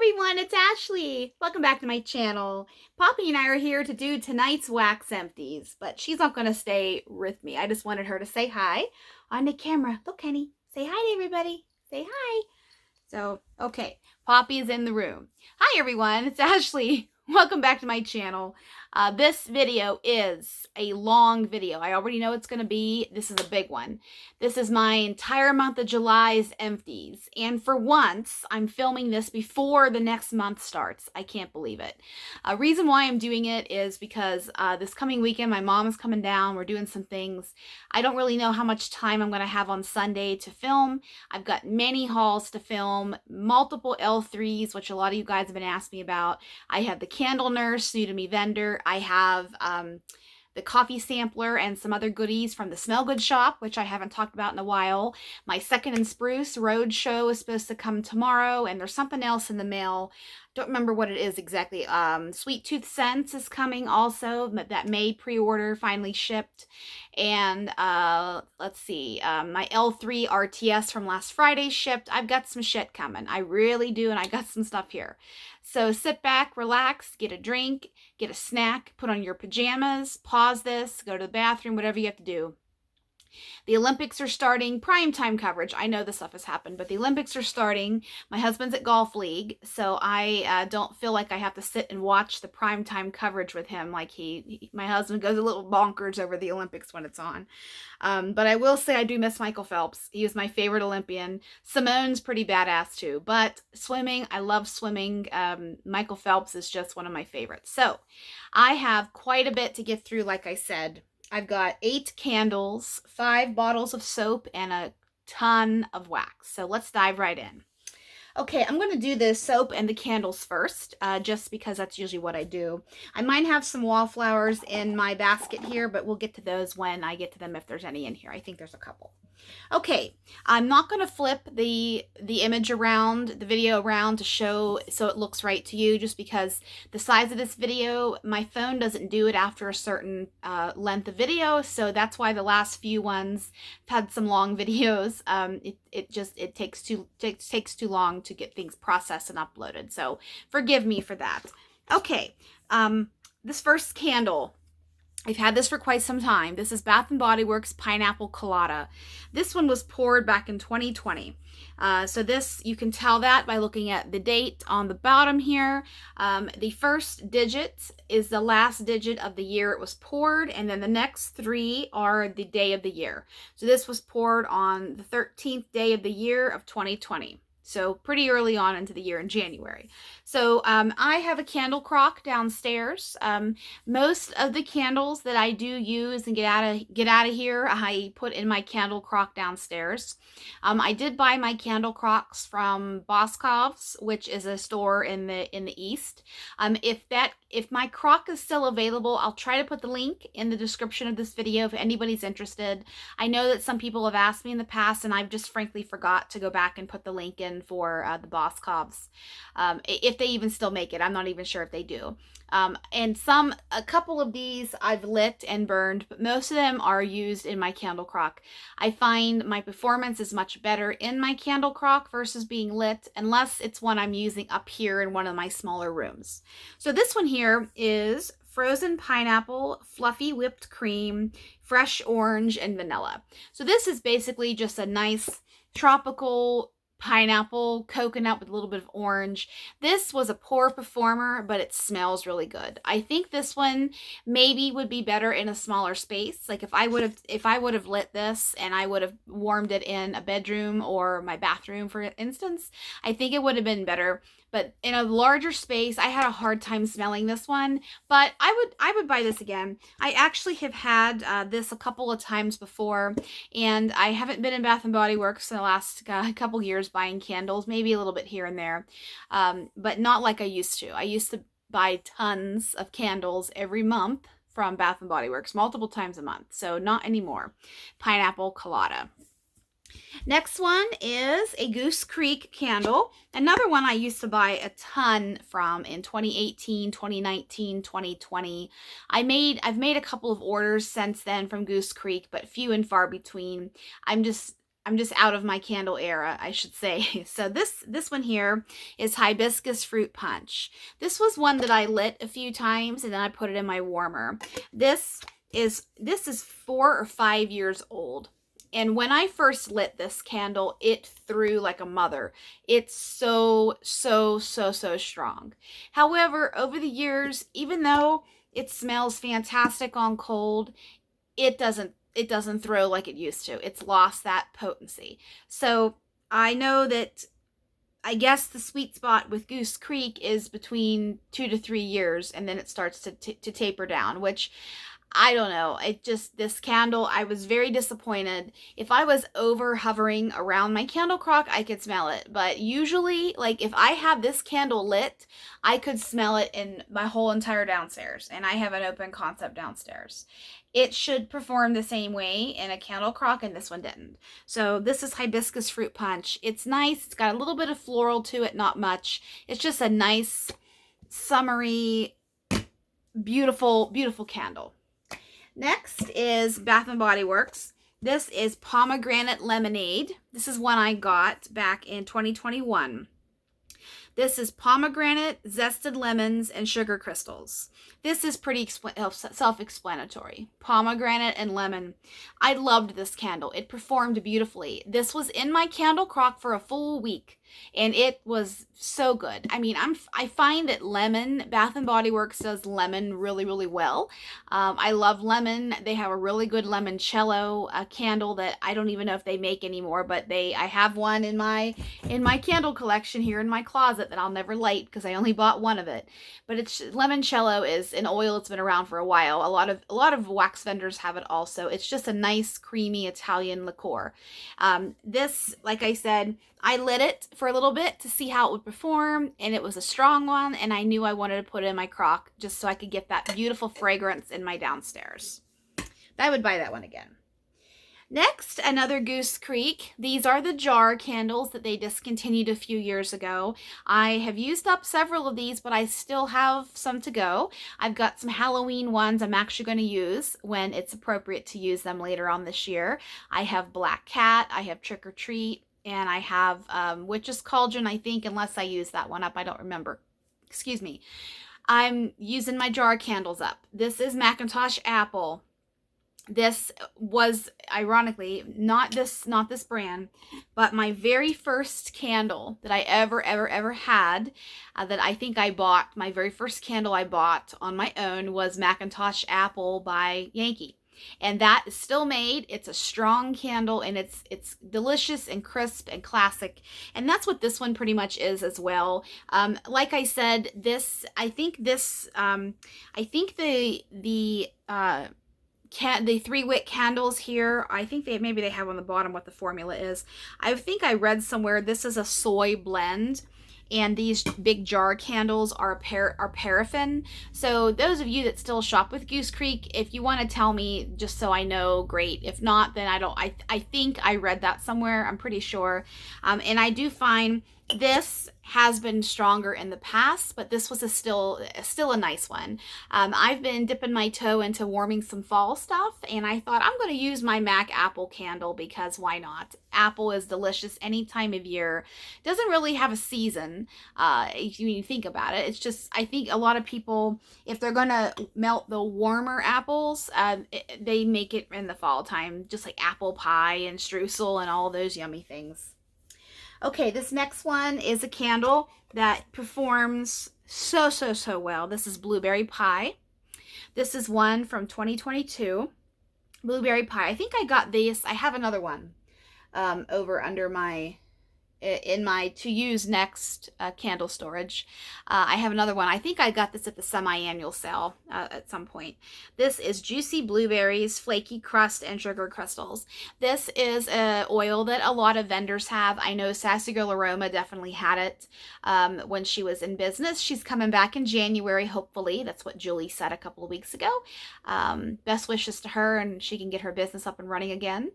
everyone, it's Ashley. Welcome back to my channel. Poppy and I are here to do tonight's wax empties, but she's not going to stay with me. I just wanted her to say hi on the camera. Look, Kenny, say hi to everybody. Say hi. So, okay, Poppy is in the room. Hi everyone, it's Ashley. Welcome back to my channel. This video is a long video. I already know it's going to be. This is a big one. This is my entire month of July's empties. And for once, I'm filming this before the next month starts. I can't believe it. Reason why I'm doing it is because this coming weekend, my mom is coming down. We're doing some things. I don't really know how much time I'm going to have on Sunday to film. I've got many hauls to film, multiple L3s, which a lot of you guys have been asking me about. I have the Candle Nurse, new to me vendor. I have the coffee sampler and some other goodies from the Smell Good shop, which I haven't talked about in a while. My Second and Spruce Road show is supposed to come tomorrow, and there's something else in the mail. Don't remember what it is exactly. Sweet Tooth Scents is coming also. That May pre-order finally shipped. And let's see, my L3 RTS from last Friday shipped. I've got some shit coming. I really do, and I got some stuff here. So sit back, relax, get a drink, get a snack, put on your pajamas, pause this, go to the bathroom, whatever you have to do. The Olympics are starting. Primetime coverage. I know this stuff has happened, but the Olympics are starting. My husband's at Golf League, so I don't feel like I have to sit and watch the primetime coverage with him like my husband goes a little bonkers over the Olympics when it's on. But I will say I do miss Michael Phelps. He was my favorite Olympian. Simone's pretty badass too, but swimming, I love swimming. Michael Phelps is just one of my favorites. So I have quite a bit to get through, like I said. I've got 8 candles, 5 bottles of soap, and a ton of wax. So let's dive right in. Okay, I'm going to do the soap and the candles first, just because that's usually what I do. I might have some wallflowers in my basket here, but we'll get to those when I get to them if there's any in here. I think there's a couple. Okay, I'm not going to flip the image around, the video around to show so it looks right to you, just because the size of this video, my phone doesn't do it after a certain length of video, so that's why the last few ones have had some long videos. It takes too long to get things processed and uploaded, so forgive me for that. Okay, this first candle, I've had this for quite some time. This is Bath & Body Works Pineapple Colada. This one was poured back in 2020. So this, you can tell that by looking at the date on the bottom here. The first digit is the last digit of the year it was poured, and then the next 3 are the day of the year. So this was poured on the 13th day of the year of 2020. So pretty early on into the year in January. So I have a candle crock downstairs. Most of the candles that I do use and get out of here, I put in my candle crock downstairs. I did buy my candle crocks from Boscov's, which is a store in the east. If my crock is still available, I'll try to put the link in the description of this video if anybody's interested. I know that some people have asked me in the past, and I've just frankly forgot to go back and put the link in for the Boscov's. If they even still make it, I'm not even sure if they do. And a couple of these I've lit and burned, but most of them are used in my candle crock. I find my performance is much better in my candle crock versus being lit, unless it's one I'm using up here in one of my smaller rooms. So this one here is frozen pineapple, fluffy whipped cream, fresh orange, and vanilla. So this is basically just a nice tropical pineapple coconut with a little bit of orange. This was a poor performer, but it smells really good. I think this one maybe would be better in a smaller space. Like if I would have lit this and I would have warmed it in a bedroom or my bathroom, for instance, I think it would have been better. But in a larger space, I had a hard time smelling this one, but I would buy this again. I actually have had this a couple of times before, and I haven't been in Bath & Body Works in the last couple years buying candles, maybe a little bit here and there, but not like I used to. I used to buy tons of candles every month from Bath & Body Works, multiple times a month, so not anymore. Pineapple Colada. Next one is a Goose Creek candle. Another one I used to buy a ton from in 2018, 2019, 2020. I've made a couple of orders since then from Goose Creek, but few and far between. I'm just out of my candle era, I should say. So this one here is hibiscus fruit punch. This was one that I lit a few times and then I put it in my warmer. This is 4 or 5 years old. And when I first lit this candle, it threw like a mother. It's so, so, so, so strong. However, over the years, even though it smells fantastic on cold, it doesn't throw like it used to. It's lost that potency. So I know that, I guess the sweet spot with Goose Creek is between 2 to 3 years, and then it starts to taper down, which I don't know. This candle, I was very disappointed. If I was over hovering around my candle crock, I could smell it. But usually, like if I have this candle lit, I could smell it in my whole entire downstairs. And I have an open concept downstairs. It should perform the same way in a candle crock, and this one didn't. So this is hibiscus fruit punch. It's nice. It's got a little bit of floral to it, not much. It's just a nice, summery, beautiful, beautiful candle. Next is Bath & Body Works. This is Pomegranate Lemonade. This is one I got back in 2021. This is pomegranate, zested lemons, and sugar crystals. This is pretty self-explanatory. Pomegranate and lemon. I loved this candle. It performed beautifully. This was in my candle crock for a full week, and it was so good. I mean, I find that Bath & Body Works does lemon really, really well. I love lemon. They have a really good limoncello candle that I don't even know if they make anymore, but I have one in my candle collection here in my closet that I'll never light because I only bought one of it. But limoncello is an oil that's been around for a while. A lot of wax vendors have it also. It's just a nice creamy Italian liqueur. This, like I said, I lit it for a little bit to see how it would perform, and it was a strong one, and I knew I wanted to put it in my crock just so I could get that beautiful fragrance in my downstairs. I would buy that one again. Next, another Goose Creek. These are the jar candles that they discontinued a few years ago. I have used up several of these, but I still have some to go. I've got some Halloween ones I'm actually going to use when it's appropriate to use them later on this year. I have Black Cat, I have Trick or Treat, and I have Witch's Cauldron, I think, unless I use that one up. I don't remember. Excuse me. I'm using my jar candles up. This is Macintosh Apple. This was, ironically, not this brand, but my very first candle that I ever had, that I think I bought, my very first candle I bought on my own was Macintosh Apple by Yankee. And that is still made. It's a strong candle, and it's delicious and crisp and classic. And that's what this one pretty much is as well. Like I said, I think the 3-wick candles here, I think maybe they have on the bottom what the formula is. I think I read somewhere this is a soy blend, and these big jar candles are paraffin. So those of you that still shop with Goose Creek, if you want to tell me just so I know, great. If not, then I think I read that somewhere. I'm pretty sure. And I do find this has been stronger in the past, but this was still a nice one. I've been dipping my toe into warming some fall stuff, and I thought I'm going to use my MAC apple candle because why not? Apple is delicious any time of year. Doesn't really have a season, if you think about it. It's just, I think a lot of people, if they're going to melt the warmer apples, they make it in the fall time, just like apple pie and streusel and all those yummy things. Okay, this next one is a candle that performs so well. This is Blueberry Pie. This is one from 2022. Blueberry Pie. I think I got this. I have another one over under in my to use next candle storage. I have another one. I think I got this at the semi-annual sale at some point. This is Juicy Blueberries, Flaky Crust, and Sugar Crystals. This is an oil that a lot of vendors have. I know Sassy Girl Aroma definitely had it when she was in business. She's coming back in January, hopefully. That's what Julie said a couple of weeks ago. Best wishes to her, and she can get her business up and running again.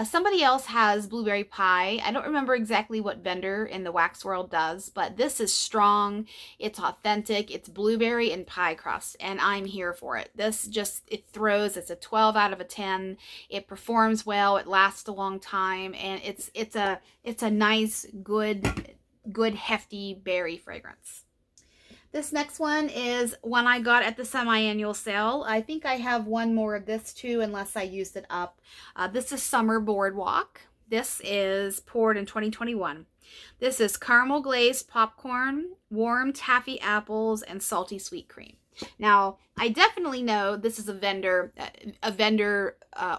Somebody else has Blueberry Pie. I don't remember exactly what what vendor in the wax world does, but this is strong, it's authentic, it's blueberry and pie crust, and I'm here for it. This just, it throws, it's a 12 out of a 10. It performs well, it lasts a long time, and it's a nice, good hefty berry fragrance. This next one is one I got at the semi-annual sale. I think I have one more of this too, unless I used it up. This is Summer Boardwalk. This is poured in 2021. This is caramel glazed popcorn, warm taffy apples, and salty sweet cream. Now, I definitely know this is a vendor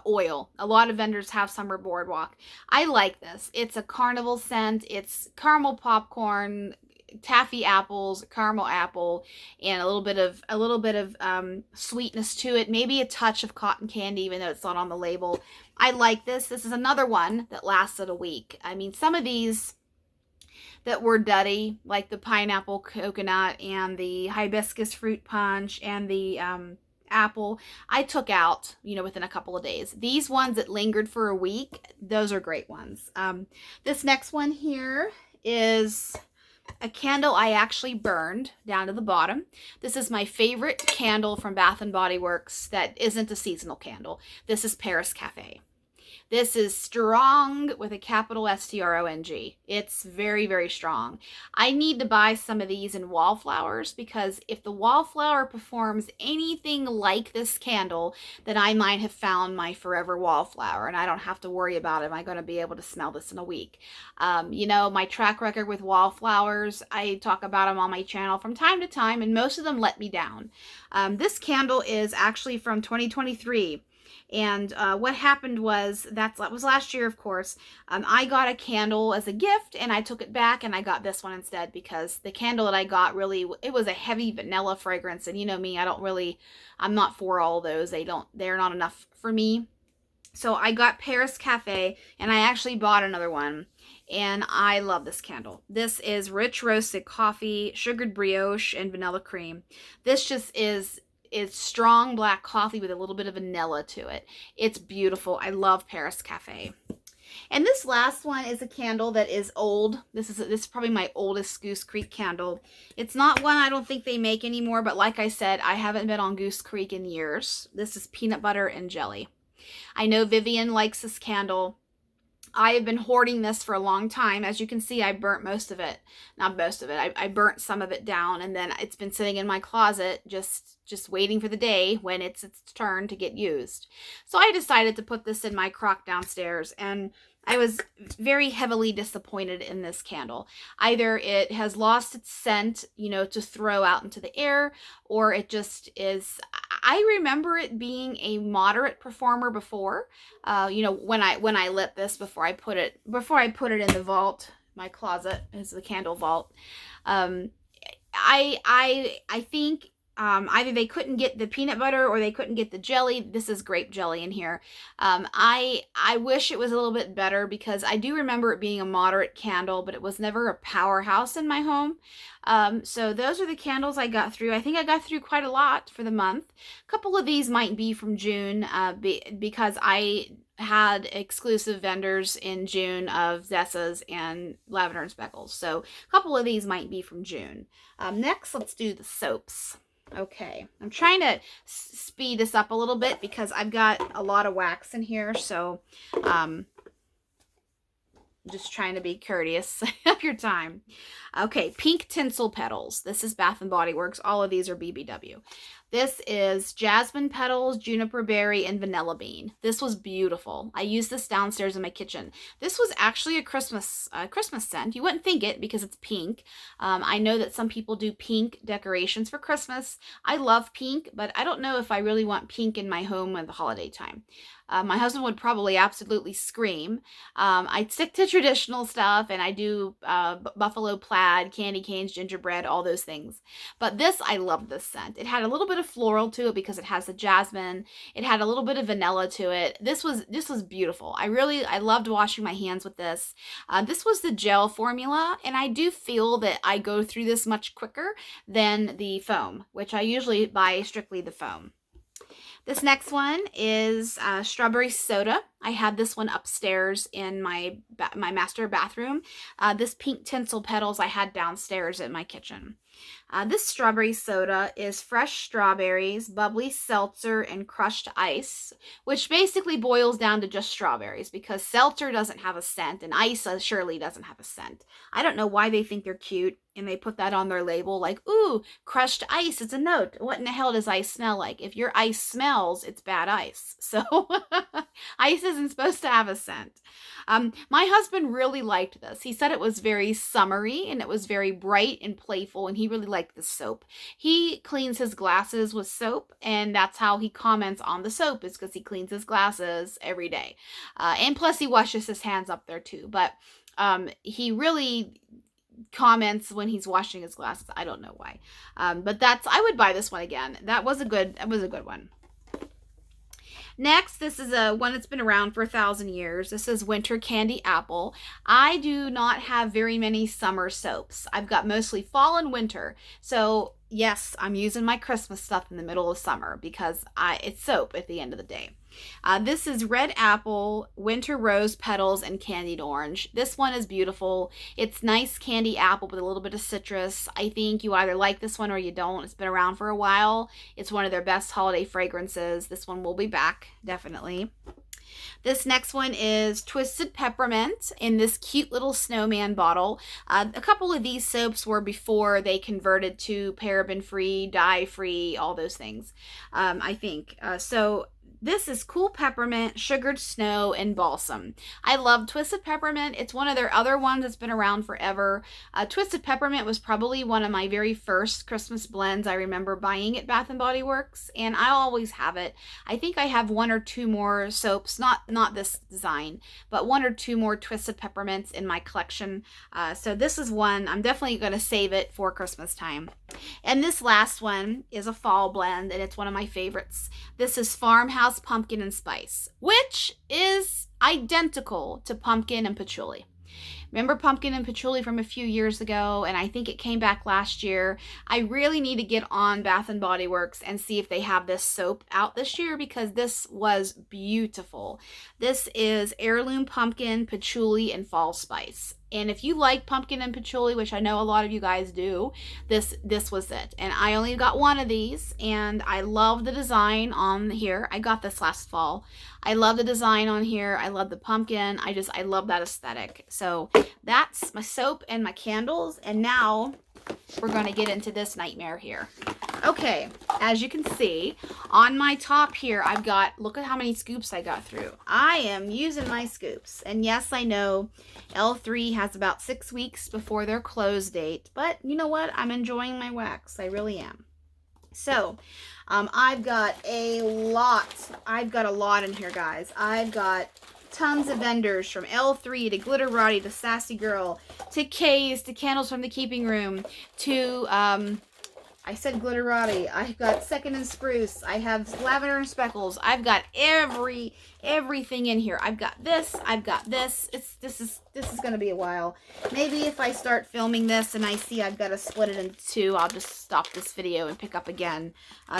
oil. A lot of vendors have Summer Boardwalk. I like this. It's a carnival scent. It's caramel popcorn, taffy apples, caramel apple, and a little bit of sweetness to it. Maybe a touch of cotton candy, even though it's not on the label. I like this. This is another one that lasted a week. I mean, some of these that were duddy, like the pineapple coconut and the hibiscus fruit punch and the apple, I took out, within a couple of days. These ones that lingered for a week, those are great ones. This next one here is a candle I actually burned down to the bottom. This is my favorite candle from Bath & Body Works that isn't a seasonal candle. This is Paris Cafe. This is strong with a capital S-T-R-O-N-G. It's very, very strong. I need to buy some of these in wallflowers, because if the wallflower performs anything like this candle, then I might have found my forever wallflower, and I don't have to worry about, am I going to be able to smell this in a week? My track record with wallflowers, I talk about them on my channel from time to time, and most of them let me down. This candle is actually from 2023. And what happened was, that was last year, of course. I got a candle as a gift, and I took it back, and I got this one instead, because the candle that I got really, it was a heavy vanilla fragrance, and you know me, I'm not for all those. They're not enough for me. So I got Paris Cafe, and I actually bought another one, and I love this candle. This is rich roasted coffee, sugared brioche, and vanilla cream. This just is strong black coffee with a little bit of vanilla to it. It's beautiful. I love Paris Cafe. And this last one is a candle that is old. This is probably my oldest Goose Creek candle. It's not one I don't think they make anymore, but like I said, I haven't been on Goose Creek in years. This is peanut butter and jelly. I know Vivian likes this candle. I have been hoarding this for a long time. As you can see, I burnt most of it. Not most of it. I burnt some of it down, and then it's been sitting in my closet just waiting for the day when it's its turn to get used. So I decided to put this in my crock downstairs, and I was very heavily disappointed in this candle. Either it has lost its scent, to throw out into the air, or it just is. I remember it being a moderate performer before. When I lit this before I put it in the vault. My closet is the candle vault. I think either they couldn't get the peanut butter or they couldn't get the jelly. This is grape jelly in here. I wish it was a little bit better, because I do remember it being a moderate candle, but it was never a powerhouse in my home. So those are the candles I got through. I think I got through quite a lot for the month. A couple of these might be from June, because I had exclusive vendors in June of Zessa's and Lavender and Speckles. So a couple of these might be from June. Next, let's do the soaps. Okay, I'm trying to speed this up a little bit because I've got a lot of wax in here, so just trying to be courteous of your time. Okay, pink tinsel petals. This is Bath & Body Works. All of these are BBW. This is jasmine petals, juniper berry, and vanilla bean. This was beautiful. I used this downstairs in my kitchen. This was actually a Christmas scent. You wouldn't think it because it's pink. I know that some people do pink decorations for Christmas. I love pink, but I don't know if I really want pink in my home at the holiday time. My husband would probably absolutely scream. I stick to traditional stuff, and I do buffalo plaid, candy canes, gingerbread, all those things. But this, I love this scent. It had a little bit of floral to it because it has the jasmine. It had a little bit of vanilla to it. This was beautiful. I loved washing my hands with this. This was the gel formula, and I do feel that I go through this much quicker than the foam, which I usually buy strictly the foam. This next one is strawberry soda. I had this one upstairs in my master bathroom. This pink tinsel petals I had downstairs in my kitchen. This strawberry soda is fresh strawberries, bubbly seltzer, and crushed ice, which basically boils down to just strawberries because seltzer doesn't have a scent and ice surely doesn't have a scent. I don't know why they think they're cute and they put that on their label like, ooh, crushed ice, it's a note. What in the hell does ice smell like? If your ice smells, it's bad ice. So ice isn't supposed to have a scent. My husband really liked this. He said it was very summery and it was very bright and playful, and he really liked the soap. He cleans his glasses with soap, and that's how he comments on the soap, is because he cleans his glasses every day. And plus he washes his hands up there too. But he really comments when he's washing his glasses. I don't know why. But I would buy this one again. That was a good one. Next, this is a one that's been around for 1,000 years. This is Winter Candy Apple. I do not have very many summer soaps. I've got mostly fall and winter. So yes, I'm using my Christmas stuff in the middle of summer because it's soap at the end of the day. This is Red Apple, Winter Rose Petals, and Candied Orange. This one is beautiful. It's nice candy apple with a little bit of citrus. I think you either like this one or you don't. It's been around for a while. It's one of their best holiday fragrances. This one will be back, definitely. This next one is Twisted Peppermint in this cute little snowman bottle. A couple of these soaps were before they converted to paraben-free, dye-free, all those things, I think. So this is Cool Peppermint, Sugared Snow, and Balsam. I love Twisted Peppermint. It's one of their other ones that's been around forever. Twisted Peppermint was probably one of my very first Christmas blends I remember buying at Bath & Body Works, and I always have it. I think I have one or two more soaps, not this design, but one or two more Twisted Peppermints in my collection. So this is one, I'm definitely going to save it for Christmas time. And this last one is a fall blend, and it's one of my favorites. This is Farmhouse Pumpkin and Spice, which is identical to pumpkin and patchouli. Remember pumpkin and patchouli from a few years ago, and I think it came back last year. I really need to get on Bath & Body Works and see if they have this soap out this year because this was beautiful. This is Heirloom Pumpkin, Patchouli, and Fall Spice. And if you like pumpkin and patchouli, which I know a lot of you guys do, this was it. And I only got one of these, and I love the design on here. I got this last fall. I love the design on here. I love the pumpkin. I love that aesthetic. So that's my soap and my candles. And now we're going to get into this nightmare here. Okay, as you can see, on my top here, I've got, look at how many scoops I got through. I am using my scoops. And yes, I know L3 has about 6 weeks before their close date. But you know what? I'm enjoying my wax. I really am. So, I've got a lot. I've got a lot in here, guys. I've got tons of vendors from L3 to Glitterati to Sassy Girl to K's to Candles from the Keeping Room to I said Glitterati. I've got Second and Spruce. I have Lavender and Speckles. I've got everything in here. I've got this. I've got this. This is gonna be a while. Maybe if I start filming this and I see I've got to split it into two, I'll just stop this video and pick up again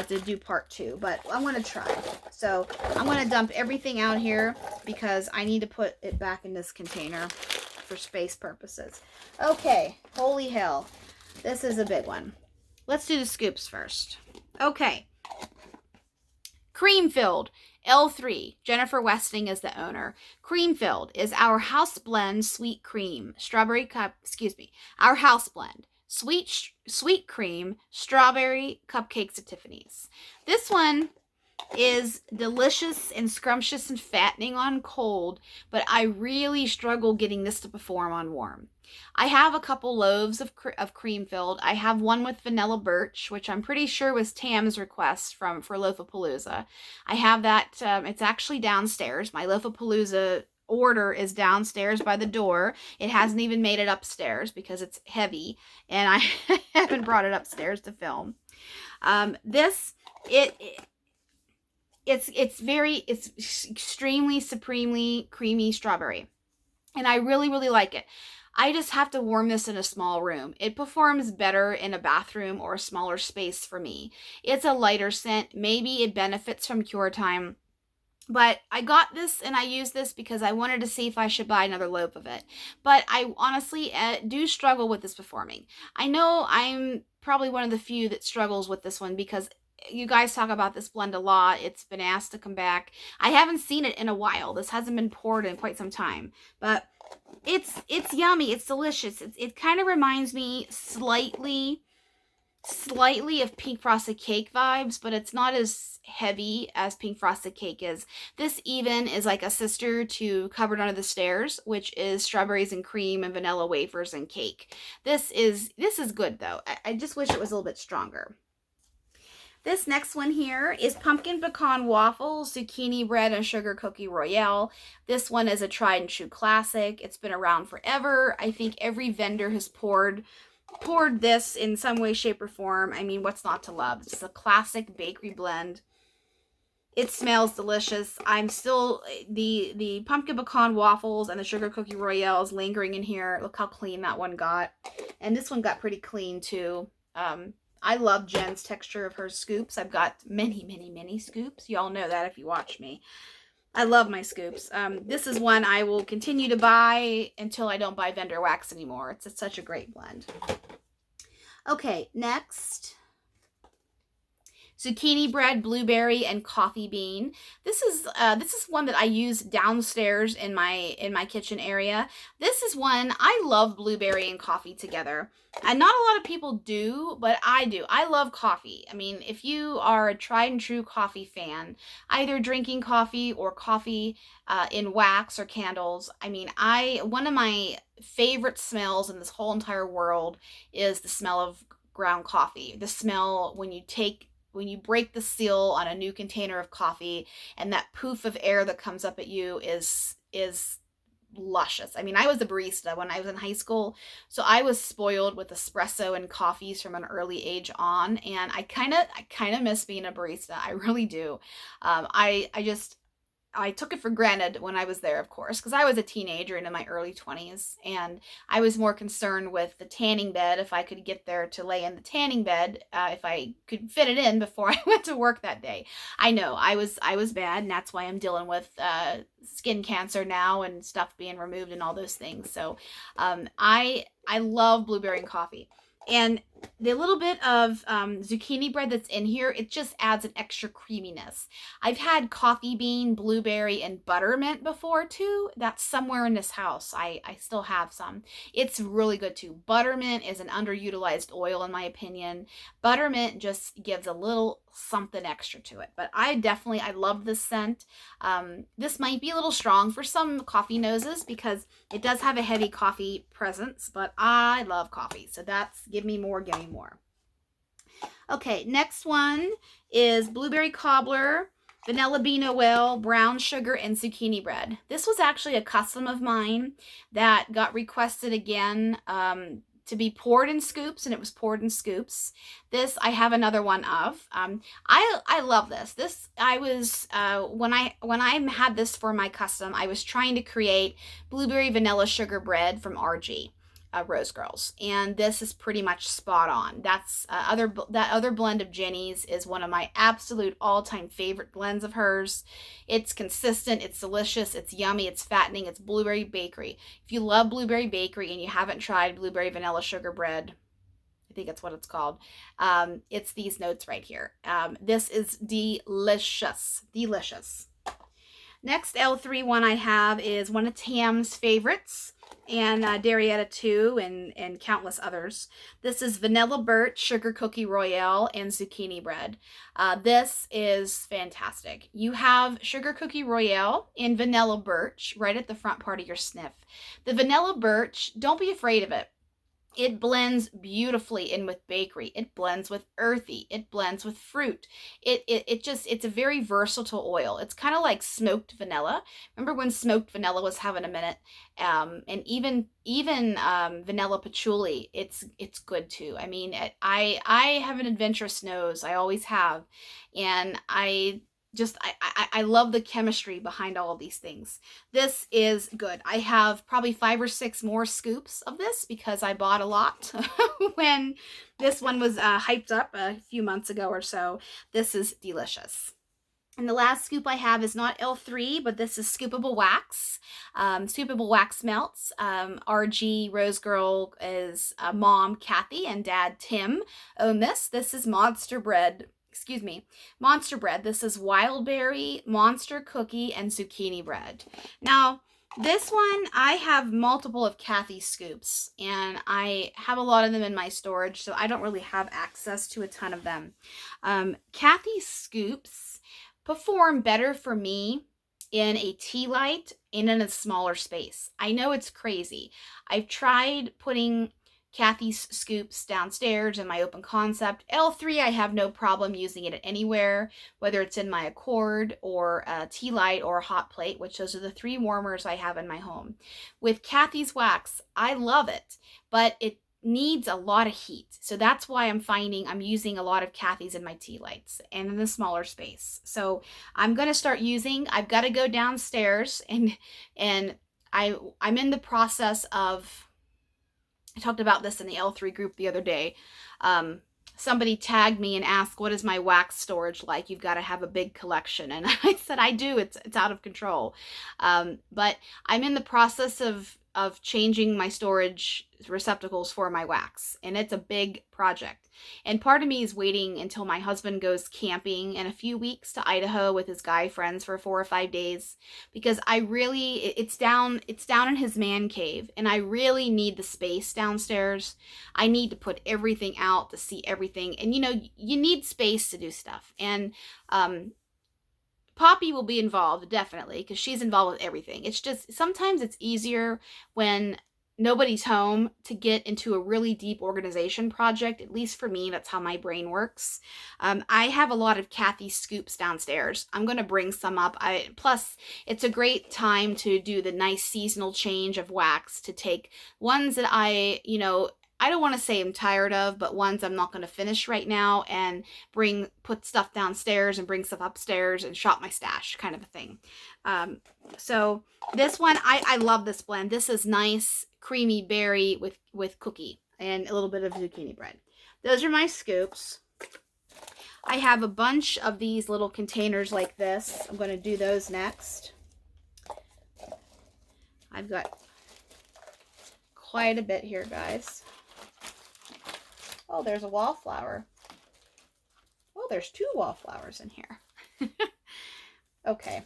to do part 2. But I'm gonna try. So I'm gonna dump everything out here because I need to put it back in this container for space purposes. Okay, holy hell, this is a big one. Let's do the scoops first. Okay. Cream-filled, L3. Jennifer Westing is the owner. Cream-filled is our house blend sweet cream. Our house blend. Sweet cream, strawberry cupcakes at Tiffany's. This one is delicious and scrumptious and fattening on cold, but I really struggle getting this to perform on warm. I have a couple loaves of cream filled. I have one with vanilla birch, which I'm pretty sure was Tam's request for Loafapalooza. I have that. It's actually downstairs. My Loafapalooza order is downstairs by the door. It hasn't even made it upstairs because it's heavy, and I haven't brought it upstairs to film. It's extremely supremely creamy strawberry, and I really like it. I just have to warm this in a small room. It performs better in a bathroom or a smaller space for me. It's a lighter scent. Maybe it benefits from cure time. But I got this and I used this because I wanted to see if I should buy another loaf of it. But I honestly do struggle with this performing. I know I'm probably one of the few that struggles with this one because you guys talk about this blend a lot. It's been asked to come back. I haven't seen it in a while. This hasn't been poured in quite some time. But it's yummy. It's delicious. It kind of reminds me slightly of pink frosted cake vibes, but it's not as heavy as pink frosted cake is. This even is like a sister to Covered Under the Stairs, which is strawberries and cream and vanilla wafers and cake. This is good though. I just wish it was a little bit stronger. This next one here is pumpkin pecan waffles, zucchini bread, and sugar cookie royale. This one is a tried and true classic. It's been around forever. I think every vendor has poured this in some way, shape, or form. I mean, what's not to love? It's a classic bakery blend. It smells delicious. I'm still, the pumpkin pecan waffles and the sugar cookie royales lingering in here. Look how clean that one got. And this one got pretty clean too. I love Jen's texture of her scoops. I've got many scoops. You all know that if you watch me. I love my scoops. This is one I will continue to buy until I don't buy vendor wax anymore. It's such a great blend. Okay, next. Zucchini bread, blueberry, and coffee bean. This is one that I use downstairs in my kitchen area. This is one I love blueberry and coffee together. And not a lot of people do, but I do. I love coffee. I mean, if you are a tried and true coffee fan, either drinking coffee or coffee in wax or candles, I mean, one of my favorite smells in this whole entire world is the smell of ground coffee. The smell when you break the seal on a new container of coffee and that poof of air that comes up at you is luscious. I mean, I was a barista when I was in high school, so I was spoiled with espresso and coffees from an early age on, and I kind of miss being a barista. I really do. I took it for granted when I was there, of course, because I was a teenager and in my early 20s, and I was more concerned with the tanning bed, if I could get there to lay in the tanning bed, if I could fit it in before I went to work that day. I know, I was bad, and that's why I'm dealing with skin cancer now and stuff being removed and all those things. So I love blueberry and coffee. And the little bit of zucchini bread that's in here, it just adds an extra creaminess. I've had coffee bean, blueberry, and buttermint before too. That's somewhere in this house. I still have some. It's really good too. Buttermint is an underutilized oil in my opinion. Buttermint just gives a little something extra to it. But I love this scent. This might be a little strong for some coffee noses because it does have a heavy coffee presence, but I love coffee. So that's give me more. Okay, next one is blueberry cobbler, vanilla bean noel, brown sugar, and zucchini bread. This was actually a custom of mine that got requested again to be poured in scoops, and it was poured in scoops. This I have another one of. I love this. This I was when I had this for my custom, I was trying to create blueberry vanilla sugar bread from RG. Rose Girls, and this is pretty much spot on. That other blend of Jenny's is one of my absolute all-time favorite blends of hers. It's consistent, it's delicious, it's yummy, it's fattening, it's blueberry bakery. If you love blueberry bakery and you haven't tried blueberry vanilla sugar bread, I think that's what it's called. It's these notes right here. This is delicious. Next L3 one I have is one of Tam's favorites, and Darietta too, and countless others. This is vanilla birch, sugar cookie royale, and zucchini bread. This is fantastic. You have sugar cookie royale and vanilla birch right at the front part of your sniff. The vanilla birch, don't be afraid of it. It blends beautifully in with bakery. It blends with earthy. It blends with fruit. It's a very versatile oil. It's kind of like smoked vanilla. Remember when smoked vanilla was having a minute? And even vanilla patchouli, it's good too. I mean, I have an adventurous nose. I always have, and I just I love the chemistry behind all of these things. This is good. I have probably 5 or 6 more scoops of this because I bought a lot when this one was hyped up a few months ago or so. This is delicious. And the last scoop I have is not L3, but this is Scoopable Wax. Scoopable Wax Melts. RG Rose Girl is mom, Kathy, and dad, Tim, own this. This is Monster Bread. Excuse me, Monster Bread. This is Wild Berry, Monster Cookie, and Zucchini Bread. Now, this one, I have multiple of Kathy's scoops, and I have a lot of them in my storage, so I don't really have access to a ton of them. Kathy's scoops perform better for me in a tea light and in a smaller space. I know it's crazy. I've tried putting Kathy's scoops downstairs in my open concept. L3, I have no problem using it anywhere, whether it's in my Accord or a tea light or a hot plate, which those are the 3 warmers I have in my home. With Kathy's wax, I love it, but it needs a lot of heat. So that's why I'm finding I'm using a lot of Kathy's in my tea lights and in the smaller space. So I'm going to start using, I've got to go downstairs and I'm in the process of, I talked about this in the L3 group the other day. Somebody tagged me and asked, what is my wax storage like? You've got to have a big collection. And I said, I do. It's out of control. But I'm in the process of changing my storage receptacles for my wax, and it's a big project. And part of me is waiting until my husband goes camping in a few weeks to Idaho with his guy friends for 4 or 5 days, because I really, it's down in his man cave, and I really need the space downstairs. I need to put everything out to see everything, and you need space to do stuff. And Poppy will be involved, definitely, because she's involved with everything. It's just, sometimes it's easier when nobody's home to get into a really deep organization project. At least for me, that's how my brain works. I have a lot of Kathy scoops downstairs. I'm going to bring some up. Plus, it's a great time to do the nice seasonal change of wax, to take ones that I don't want to say I'm tired of, but ones I'm not going to finish right now, and put stuff downstairs and bring stuff upstairs and shop my stash, kind of a thing. So this one, I love this blend. This is nice, creamy berry with cookie and a little bit of zucchini bread. Those are my scoops. I have a bunch of these little containers like this. I'm going to do those next. I've got quite a bit here, guys. Oh, there's a wallflower. Oh, there's 2 wallflowers in here. Okay.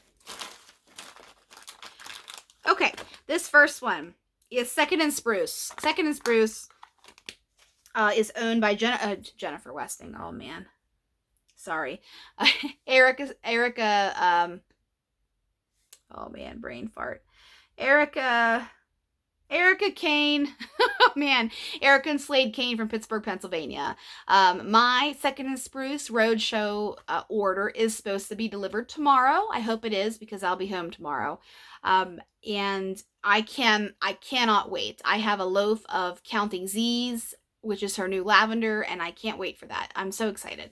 Okay, this first one is Second and Spruce. Second and Spruce is owned by Jennifer Westing. Oh, man. Sorry. Erica, oh, man, brain fart. Erica Kane. Oh, man. Erica and Slade Kane from Pittsburgh, Pennsylvania. My Second and Spruce Roadshow order is supposed to be delivered tomorrow. I hope it is, because I'll be home tomorrow. And I cannot wait. I have a loaf of Counting Z's, which is her new lavender, and I can't wait for that. I'm so excited.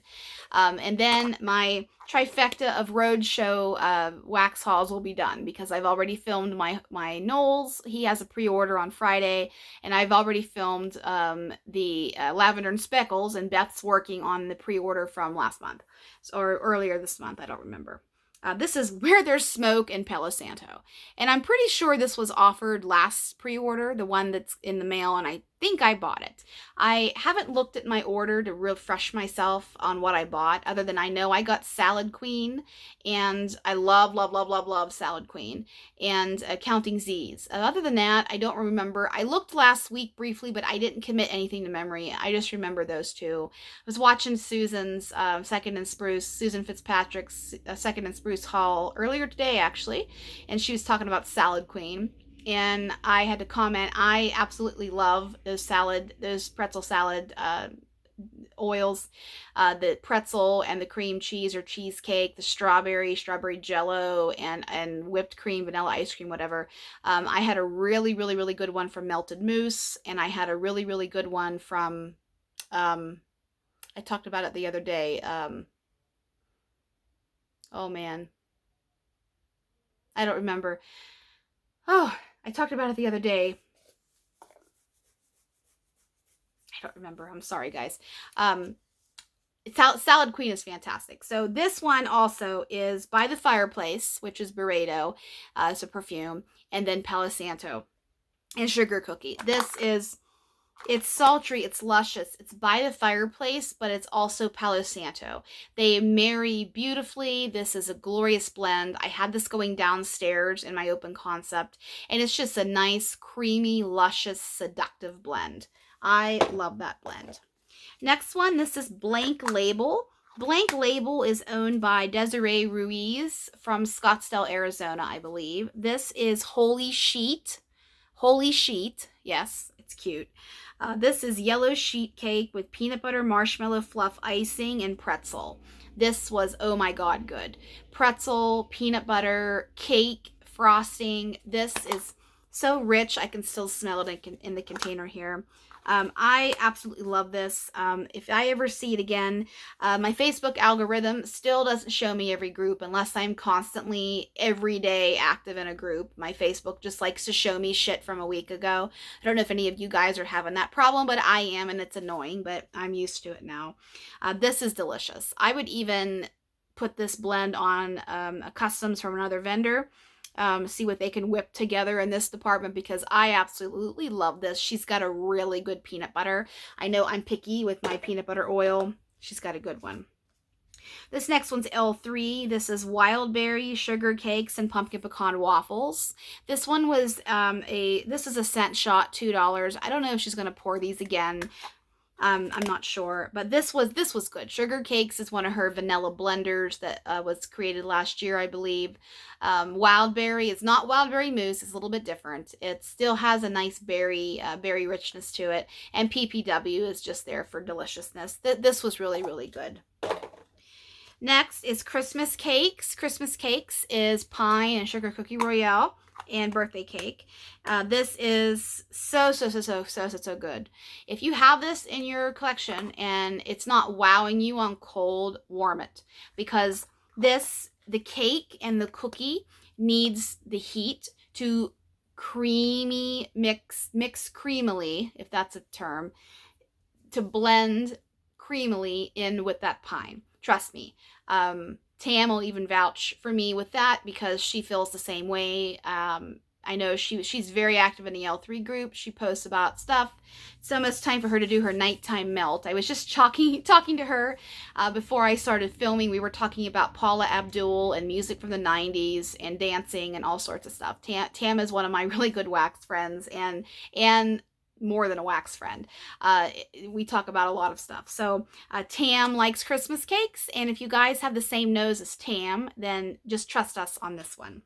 And then my trifecta of roadshow wax hauls will be done, because I've already filmed my Knowles. He has a pre-order on Friday, and I've already filmed the Lavender and Speckles, and Beth's working on the pre-order from last month, or earlier this month. I don't remember. This is Where There's Smoke in Palo Santo. And I'm pretty sure this was offered last pre-order, the one that's in the mail, and I think I bought it. I haven't looked at my order to refresh myself on what I bought, other than I know I got Salad Queen, and I love, love, love, love, love Salad Queen, and Counting Z's. Other than that, I don't remember. I looked last week briefly, but I didn't commit anything to memory. I just remember those 2. I was watching Susan's Second and Spruce, Susan Fitzpatrick's Second and Spruce haul earlier today, actually, and she was talking about Salad Queen. And I had to comment, I absolutely love those pretzel salad oils, the pretzel and the cream cheese or cheesecake, the strawberry jello, and whipped cream, vanilla ice cream, whatever. I had a really, really, really good one from Melted Mousse, and I had a really, really good one from, I talked about it the other day, Oh man, I don't remember. Oh, I talked about it the other day. I don't remember. I'm sorry, guys. Um, Salad Queen is fantastic. So this one also is By the Fireplace, which is Burrito. It's a perfume, and then Palo Santo and Sugar Cookie. It's sultry, it's luscious, it's By the Fireplace, but it's also Palo Santo. They marry beautifully. This is a glorious blend. I had this going downstairs in my open concept, and it's just a nice, creamy, luscious, seductive blend. I love that blend. Next one, this is Blank Label. Blank Label is owned by Desiree Ruiz from Scottsdale, Arizona, I believe. This is Holy Sheet. Holy Sheet, yes, it's cute. This is yellow sheet cake with peanut butter, marshmallow fluff icing, and pretzel. This was, oh my god, good. Pretzel, peanut butter, cake, frosting. This is so rich. I can still smell it in the container here. I absolutely love this. If I ever see it again, my Facebook algorithm still doesn't show me every group unless I'm constantly every day active in a group. My Facebook just likes to show me shit from a week ago. I don't know if any of you guys are having that problem, but I am, and it's annoying, but I'm used to it now. This is delicious. I would even put this blend on a customs from another vendor. See what they can whip together in this department, because I absolutely love this. She's got a really good peanut butter. I know I'm picky with my peanut butter oil. She's got a good one. This next one's L3. This is Wild Berry, Sugar Cakes, and Pumpkin Pecan Waffles. This one was this is a cent shot, $2. I don't know if she's going to pour these again. I'm not sure, but this was good. Sugar Cakes is one of her vanilla blenders that was created last year, I believe. Wild Berry is not Wild Berry Mousse. It's a little bit different. It still has a nice berry richness to it, and PPW is just there for deliciousness. This was really, really good. Next is Christmas Cakes. Christmas Cakes is pie and sugar cookie royale and birthday cake. This is so good. If you have this in your collection and it's not wowing you on cold, warm it, because the cake and the cookie needs the heat to mix creamily, if that's a term, to blend creamily in with that pie. Trust me. Tam will even vouch for me with that, because she feels the same way. I know she's very active in the L3 group. She posts about stuff. It's almost time for her to do her nighttime melt. I was just talking to her before I started filming. We were talking about Paula Abdul and music from the 90s and dancing and all sorts of stuff. Tam is one of my really good wax friends, and more than a wax friend. We talk about a lot of stuff. So Tam likes Christmas cakes, and if you guys have the same nose as Tam, then just trust us on this one.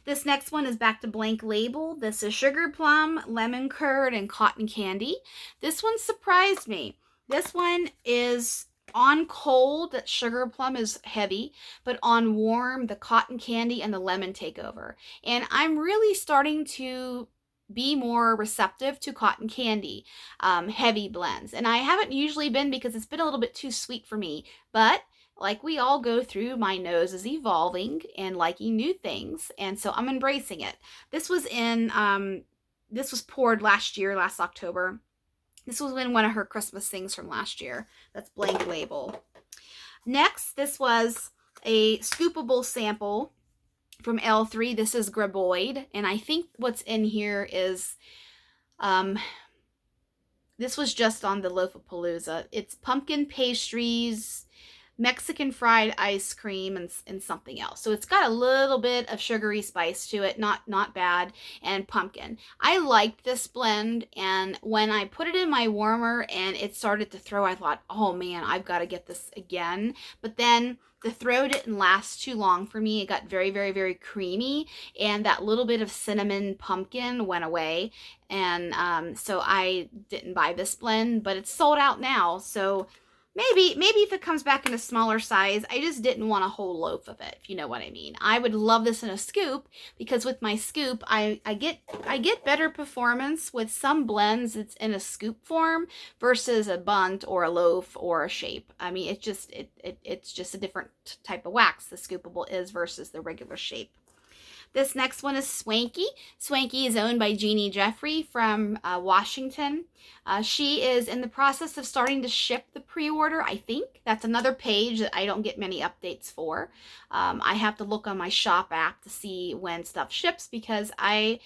This next one is back to Blank Label. This is Sugar Plum, Lemon Curd, and Cotton Candy. This one surprised me. This one is on cold, that Sugar Plum is heavy, but on warm, the Cotton Candy and the lemon take over. And I'm really starting to be more receptive to cotton candy heavy blends, and I haven't usually been, because it's been a little bit too sweet for me. But like we all go through, my nose is evolving and liking new things, and so I'm embracing it. This was poured last October. This was in one of her Christmas things from last year. That's Blank Label. Next, this was a Scoopable sample from L3. This is Graboid, and I think what's in here is this was just on the Loafapalooza. It's pumpkin pastries, Mexican fried ice cream, and something else. So it's got a little bit of sugary spice to it, not bad, and pumpkin. I liked this blend, and when I put it in my warmer and it started to throw, I thought, oh man, I've got to get this again. But then the throw didn't last too long for me. It got very creamy, and that little bit of cinnamon pumpkin went away, and so I didn't buy this blend, but it's sold out now. So Maybe if it comes back in a smaller size, I just didn't want a whole loaf of it, if you know what I mean. I would love this in a scoop because with my scoop, I get better performance with some blends. It's in a scoop form versus a bunt or a loaf or a shape. I mean, it's just a different type of wax the Scoopable is versus the regular shape. This next one is Swanky. Swanky is owned by Jeannie Jeffrey from Washington. She is in the process of starting to ship the pre-order, I think. That's another page that I don't get many updates for. I have to look on my shop app to see when stuff ships because my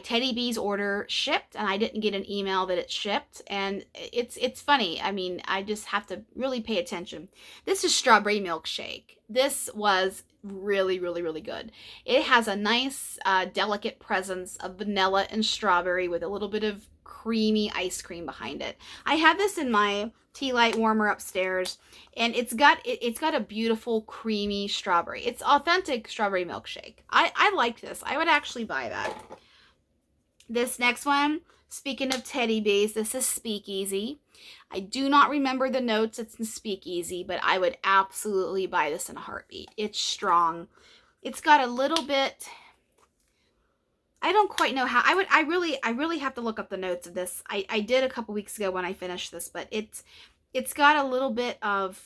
Teddy Bees order shipped and I didn't get an email that it shipped. And it's funny. I mean, I just have to really pay attention. This is Strawberry Milkshake. This was really, really, really good. It has a nice, delicate presence of vanilla and strawberry with a little bit of creamy ice cream behind it. I have this in my tea light warmer upstairs, and it's got a beautiful creamy strawberry. It's authentic strawberry milkshake. I like this. I would actually buy that. This next one, speaking of Teddy Bees, this is Speakeasy. I do not remember the notes. It's in Speakeasy, but I would absolutely buy this in a heartbeat. It's strong. It's got a little bit, I don't quite know how, I really have to look up the notes of this. I did a couple weeks ago when I finished this, but it's got a little bit of,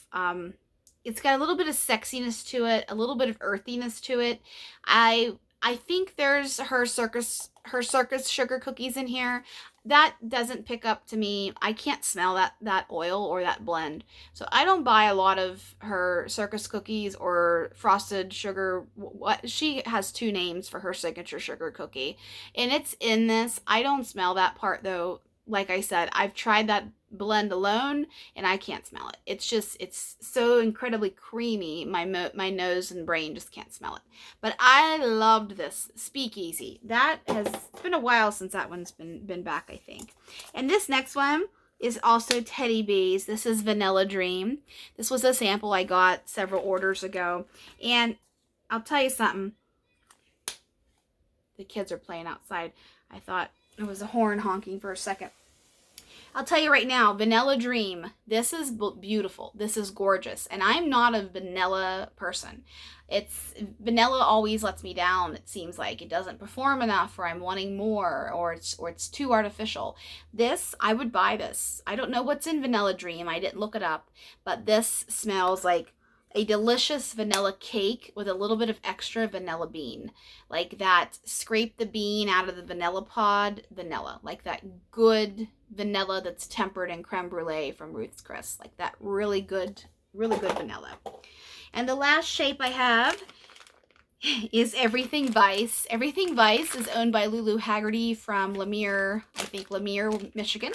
it's got a little bit of sexiness to it, a little bit of earthiness to it. I think there's her circus sugar cookies in here. That doesn't pick up to me. I can't smell that oil or that blend. So I don't buy a lot of her circus cookies or frosted sugar. What she has two names for her signature sugar cookie. And it's in this. I don't smell that part though. Like I said, I've tried that blend alone and I can't smell it. It's so incredibly creamy. My nose and brain just can't smell it. But I loved this Speakeasy. It's been a while since that one's been back, I think. And this next one is also Teddy Bees. This is Vanilla Dream. This was a sample I got several orders ago. And I'll tell you something. The kids are playing outside. I thought it was a horn honking for a second. I'll tell you right now, Vanilla Dream, this is beautiful. This is gorgeous. And I'm not a vanilla person. Vanilla always lets me down. It seems like it doesn't perform enough, or I'm wanting more, or it's too artificial. This, I would buy this. I don't know what's in Vanilla Dream. I didn't look it up, but this smells like a delicious vanilla cake with a little bit of extra vanilla bean. Like that, scrape the bean out of the vanilla pod vanilla. Like that good vanilla that's tempered in creme brulee from Ruth's Chris. Like that really good vanilla. And the last shape I have is Everything Vice. Everything Vice is owned by Lulu Haggerty from Lemire, I think Lemire, Michigan.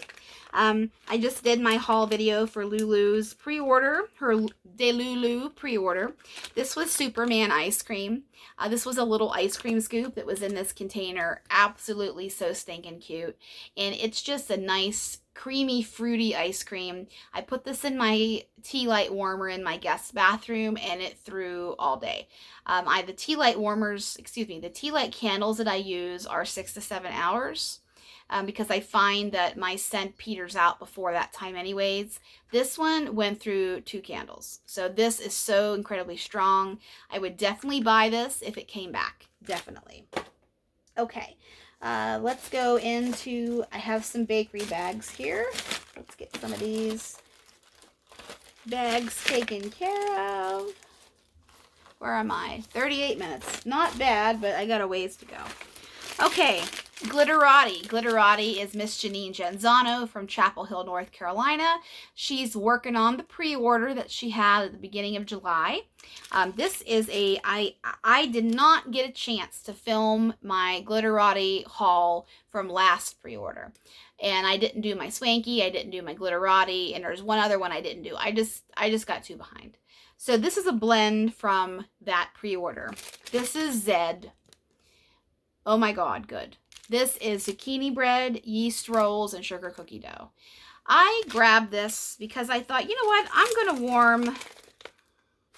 I just did my haul video for Lulu's pre-order, her De Lulu pre-order. This was Superman ice cream. This was a little ice cream scoop that was in this container. Absolutely so stinking cute. And it's just a nice, creamy, fruity ice cream. I put this in my tea light warmer in my guest bathroom and it threw all day. The tea light candles that I use are 6 to 7 hours. Because I find that my scent peters out before that time anyways. This one went through 2 candles. So this is so incredibly strong. I would definitely buy this if it came back. Definitely. Okay. Let's go into, I have some bakery bags here. Let's get some of these bags taken care of. Where am I? 38 minutes. Not bad, but I got a ways to go. Okay, Glitterati. Glitterati is Miss Janine Genzano from Chapel Hill, North Carolina. She's working on the pre-order that she had at the beginning of July. This is I did not get a chance to film my Glitterati haul from last pre-order. And I didn't do my Swanky, I didn't do my Glitterati, and there's one other one I didn't do. I just got too behind. So this is a blend from that pre-order. This is Zed. Oh my God, good. This is zucchini bread, yeast rolls, and sugar cookie dough. I grabbed this because I thought, you know what, I'm going to warm.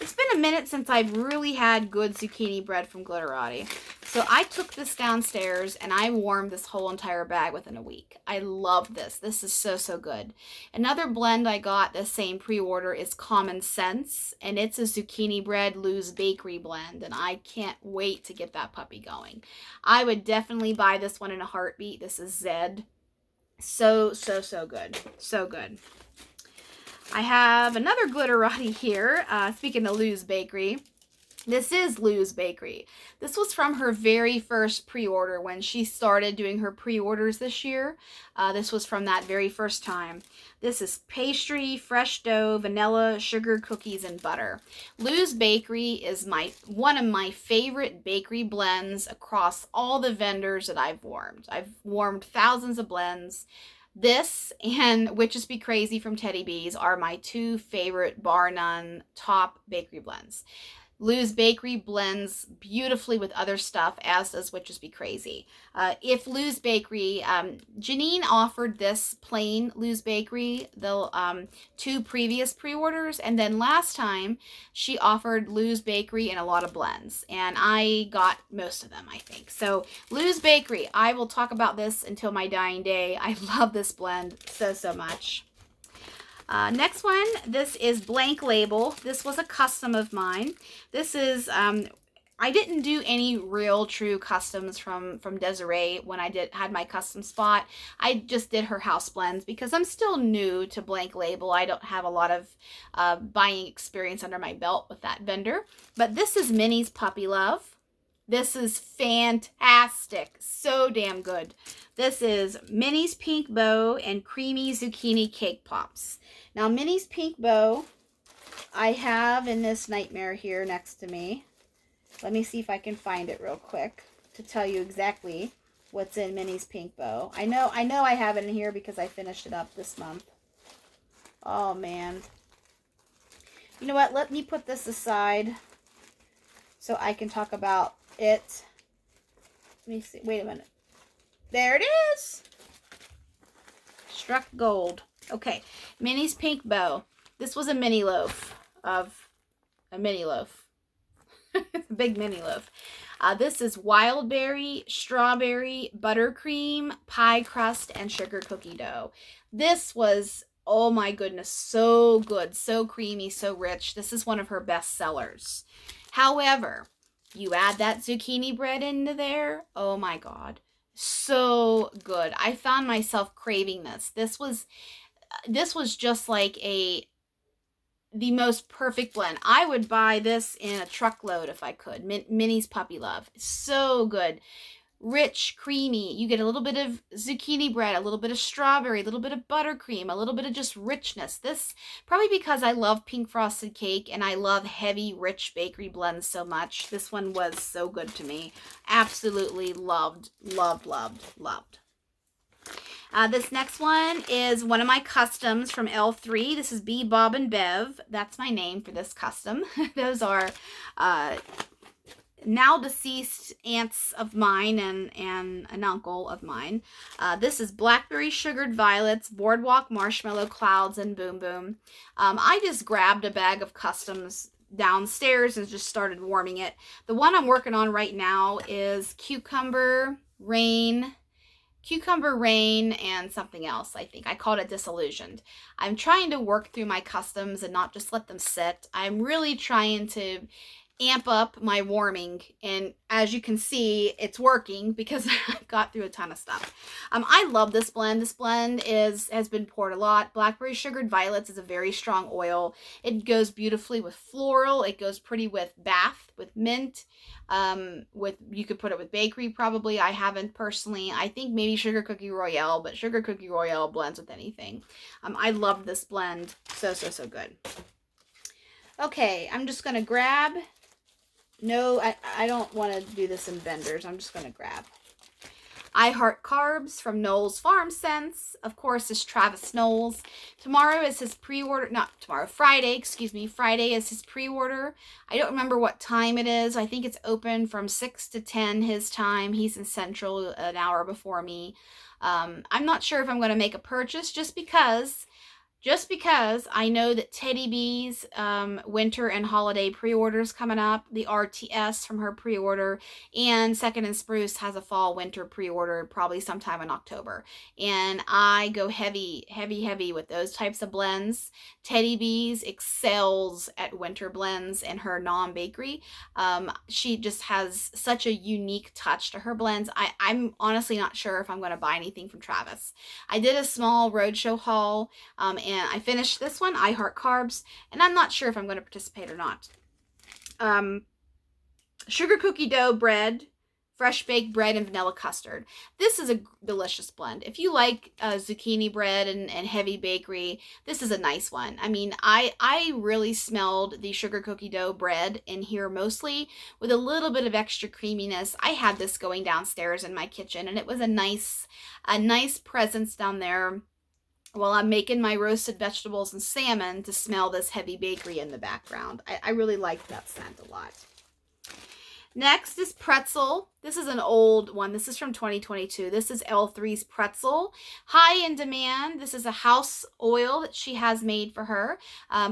It's been a minute since I've really had good zucchini bread from Glitterati. So I took this downstairs and I warmed this whole entire bag within a week. I love this. This is so, so good. Another blend I got the same pre-order is Common Sense, and it's a zucchini bread Lou's Bakery blend, and I can't wait to get that puppy going. I would definitely buy this one in a heartbeat. This is Zed. So, so, so good. So good. I have another glitterati here. Speaking of Lou's Bakery. This is Lou's Bakery. This was from her very first pre-order when she started doing her pre-orders this year. This was from that very first time. This is pastry, fresh dough, vanilla, sugar, cookies, and butter. Lou's Bakery is one of my favorite bakery blends across all the vendors that I've warmed. I've warmed thousands of blends. This and Witches Be Crazy from Teddy Bees are my two favorite, bar none, top bakery blends. Lou's Bakery blends beautifully with other stuff, as does Witches Be Crazy. If Lou's Bakery, Janine offered this plain Lou's Bakery, the two previous pre-orders, and then last time she offered Lou's Bakery in a lot of blends, and I got most of them, I think. So Lou's Bakery, I will talk about this until my dying day. I love this blend so, so much. Next one, this is Blank Label. This was a custom of mine. This is, I didn't do any real true customs from Desiree when I had my custom spot. I just did her house blends because I'm still new to Blank Label. I don't have a lot of buying experience under my belt with that vendor. But this is Minnie's Puppy Love. This is fantastic. So damn good. This is Minnie's Pink Bow and Creamy Zucchini Cake Pops. Now, Minnie's Pink Bow, I have in this nightmare here next to me. Let me see if I can find it real quick to tell you exactly what's in Minnie's Pink Bow. I know I have it in here because I finished it up this month. Oh, man. You know what? Let me put this aside so I can talk about it. Let me see. Wait a minute. There it is. Struck gold. Okay. Minnie's Pink Bow. This was a mini loaf of a mini loaf. It's a big mini loaf. This is wild berry, strawberry, buttercream, pie crust, and sugar cookie dough. This was, oh my goodness, so good, so creamy, so rich. This is one of her best sellers. However, you add that zucchini bread into there, oh my God, so good. I found myself craving this. This was just like the most perfect blend. I would buy this in a truckload if I could. Minnie's Puppy Love. So good. Rich, creamy. You get a little bit of zucchini bread, a little bit of strawberry, a little bit of buttercream, a little bit of just richness. This, probably because I love pink frosted cake and I love heavy, rich bakery blends so much. This one was so good to me. Absolutely loved, loved, loved, loved. This next one is one of my customs from L3. This is B, Bob, and Bev. That's my name for this custom. Those are now deceased aunts of mine and an uncle of mine. This is Blackberry Sugared Violets, Boardwalk Marshmallow Clouds, and Boom Boom. I just grabbed a bag of customs downstairs and just started warming it. The one I'm working on right now is Cucumber Rain, and something else, I think. I called it Disillusioned. I'm trying to work through my customs and not just let them sit. I'm really trying to amp up my warming, and as you can see, it's working because I've got through a ton of stuff. I love this blend. This blend has been poured a lot. Blackberry Sugared Violets is a very strong oil. It goes beautifully with floral. It goes pretty with bath, with mint. You could put it with bakery probably. I haven't personally. I think maybe Sugar Cookie Royale, but Sugar Cookie Royale blends with anything. I love this blend. So, so, so good. Okay, I'm just going to grab... No, I don't want to do this in vendors. I'm just going to grab. I Heart Carbs from Knowles Farm Sense. Of course, is Travis Knowles. Tomorrow is his pre-order. Not tomorrow, Friday, excuse me. Friday is his pre-order. I don't remember what time it is. I think it's open from 6 to 10 his time. He's in Central an hour before me. I'm not sure if I'm going to make a purchase just because just because I know that Teddy B's winter and holiday pre-orders coming up, the RTS from her pre-order, and Second and Spruce has a fall winter pre-order probably sometime in October. And I go heavy, heavy, heavy with those types of blends. Teddy B's excels at winter blends in her non-bakery. She just has such a unique touch to her blends. I'm honestly not sure if I'm going to buy anything from Travis. I did a small roadshow haul, and I finished this one, I Heart Carbs, and I'm not sure if I'm going to participate or not. Sugar cookie dough bread, fresh baked bread, and vanilla custard. This is a delicious blend. If you like zucchini bread and heavy bakery, this is a nice one. I mean, I really smelled the sugar cookie dough bread in here mostly with a little bit of extra creaminess. I had this going downstairs in my kitchen, and it was a nice presence down there while I'm making my roasted vegetables and salmon to smell this heavy bakery in the background. I really liked that scent a lot. Next is pretzel. This is an old one. This is from 2022. This is L3's pretzel. High in demand. This is a house oil that she has made for her.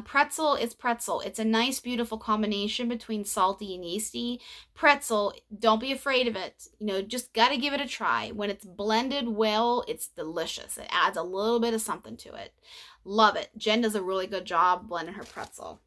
Pretzel is pretzel. It's a nice, beautiful combination between salty and yeasty. Pretzel, don't be afraid of it. You know, just got to give it a try. When it's blended well, it's delicious. It adds a little bit of something to it. Love it. Jen does a really good job blending her pretzel.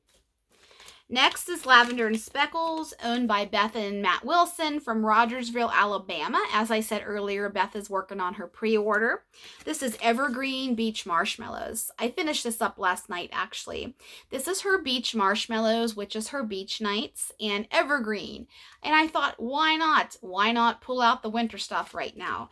Next is Lavender and Speckles, owned by Beth and Matt Wilson from Rogersville, Alabama. As I said earlier, Beth is working on her pre-order. This is Evergreen Beach Marshmallows. I finished this up last night, actually. This is her beach marshmallows, which is her beach nights, and Evergreen. And I thought, why not? Why not pull out the winter stuff right now?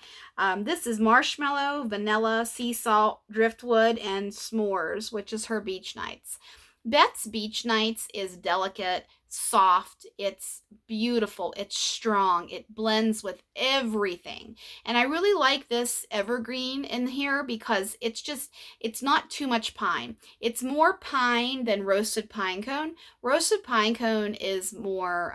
This is marshmallow, vanilla, sea salt, driftwood, and s'mores, which is her beach nights. Beth's Beach Nights is delicate, soft, it's beautiful, it's strong, it blends with everything. And I really like this evergreen in here because it's not too much pine. It's more pine than roasted pine cone. Roasted pine cone is more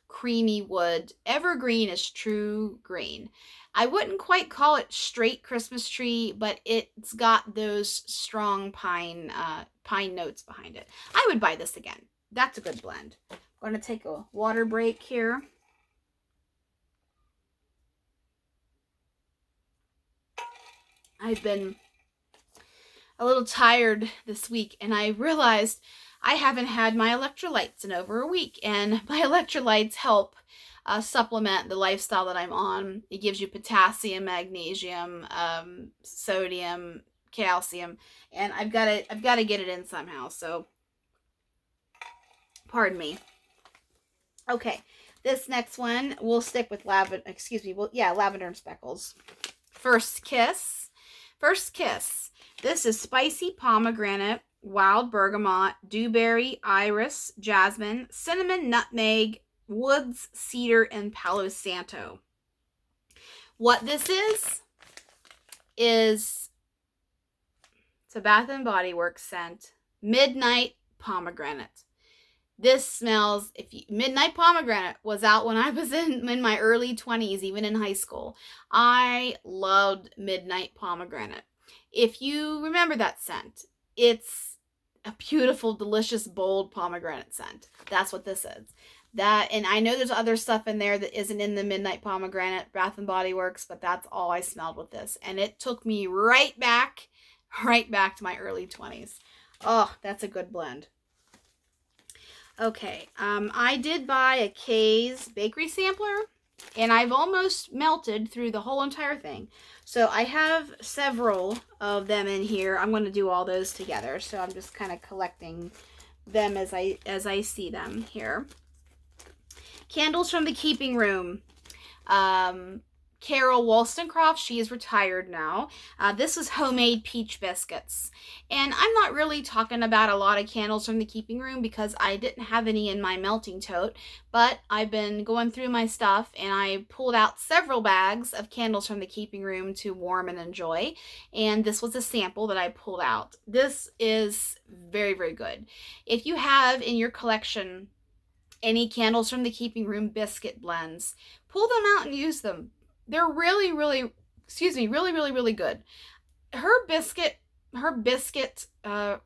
creamy wood. Evergreen is true green. I wouldn't quite call it straight Christmas tree, but it's got those strong pine notes behind it. I would buy this again. That's a good blend. I'm going to take a water break here. I've been a little tired this week, and I realized I haven't had my electrolytes in over a week, and my electrolytes help supplement the lifestyle that I'm on. It gives you potassium, magnesium, sodium, calcium, and I've got to get it in somehow. So, pardon me. Okay, this next one we'll stick with lavender. Lavender and Speckles. First Kiss. This is spicy pomegranate, wild bergamot, dewberry, iris, jasmine, cinnamon, nutmeg, woods, cedar, and Palo Santo. What this is it's a Bath and Body Works scent, Midnight Pomegranate. This smells, Midnight Pomegranate was out when I was in my early 20s, even in high school. I loved Midnight Pomegranate. If you remember that scent, it's a beautiful, delicious, bold pomegranate scent. That's what this is. And I know there's other stuff in there that isn't in the Midnight Pomegranate Bath and Body Works, but that's all I smelled with this. And it took me right back to my early 20s. Oh, that's a good blend. Okay, I did buy a Kay's bakery sampler, and I've almost melted through the whole entire thing. So I have several of them in here. I'm going to do all those together. So I'm just kind of collecting them as I see them here. Candles from the Keeping Room. Carol Wollstonecroft, she is retired now. This is homemade peach biscuits. And I'm not really talking about a lot of candles from the Keeping Room because I didn't have any in my melting tote, but I've been going through my stuff and I pulled out several bags of candles from the Keeping Room to warm and enjoy. And this was a sample that I pulled out. This is very, very good. If you have in your collection any candles from the Keeping Room biscuit blends, pull them out and use them. They're really, really good. Her biscuit her biscuit, I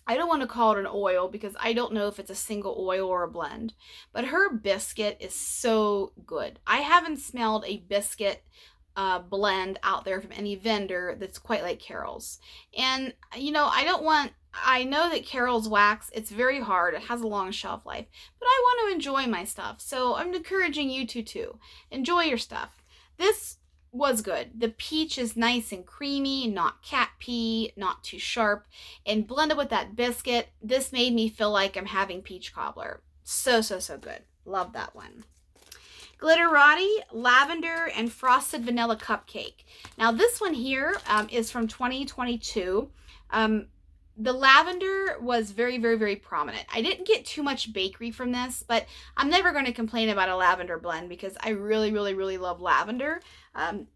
don't want to call it an oil because I don't know if it's a single oil or a blend, but her biscuit is so good. I haven't smelled a biscuit blend out there from any vendor that's quite like Carol's. And, I know that Carol's wax, it's very hard. It has a long shelf life, but I want to enjoy my stuff. So I'm encouraging you to too. Enjoy your stuff. This was good. The peach is nice and creamy, not cat pee, not too sharp, and blended with that biscuit, this made me feel like I'm having peach cobbler. So, so, so good. Love that one. Glitterati Lavender and Frosted Vanilla Cupcake. Now this one here is from 2022. The lavender was very, very, very prominent. I didn't get too much bakery from this, but I'm never going to complain about a lavender blend because I really, really, really love lavender.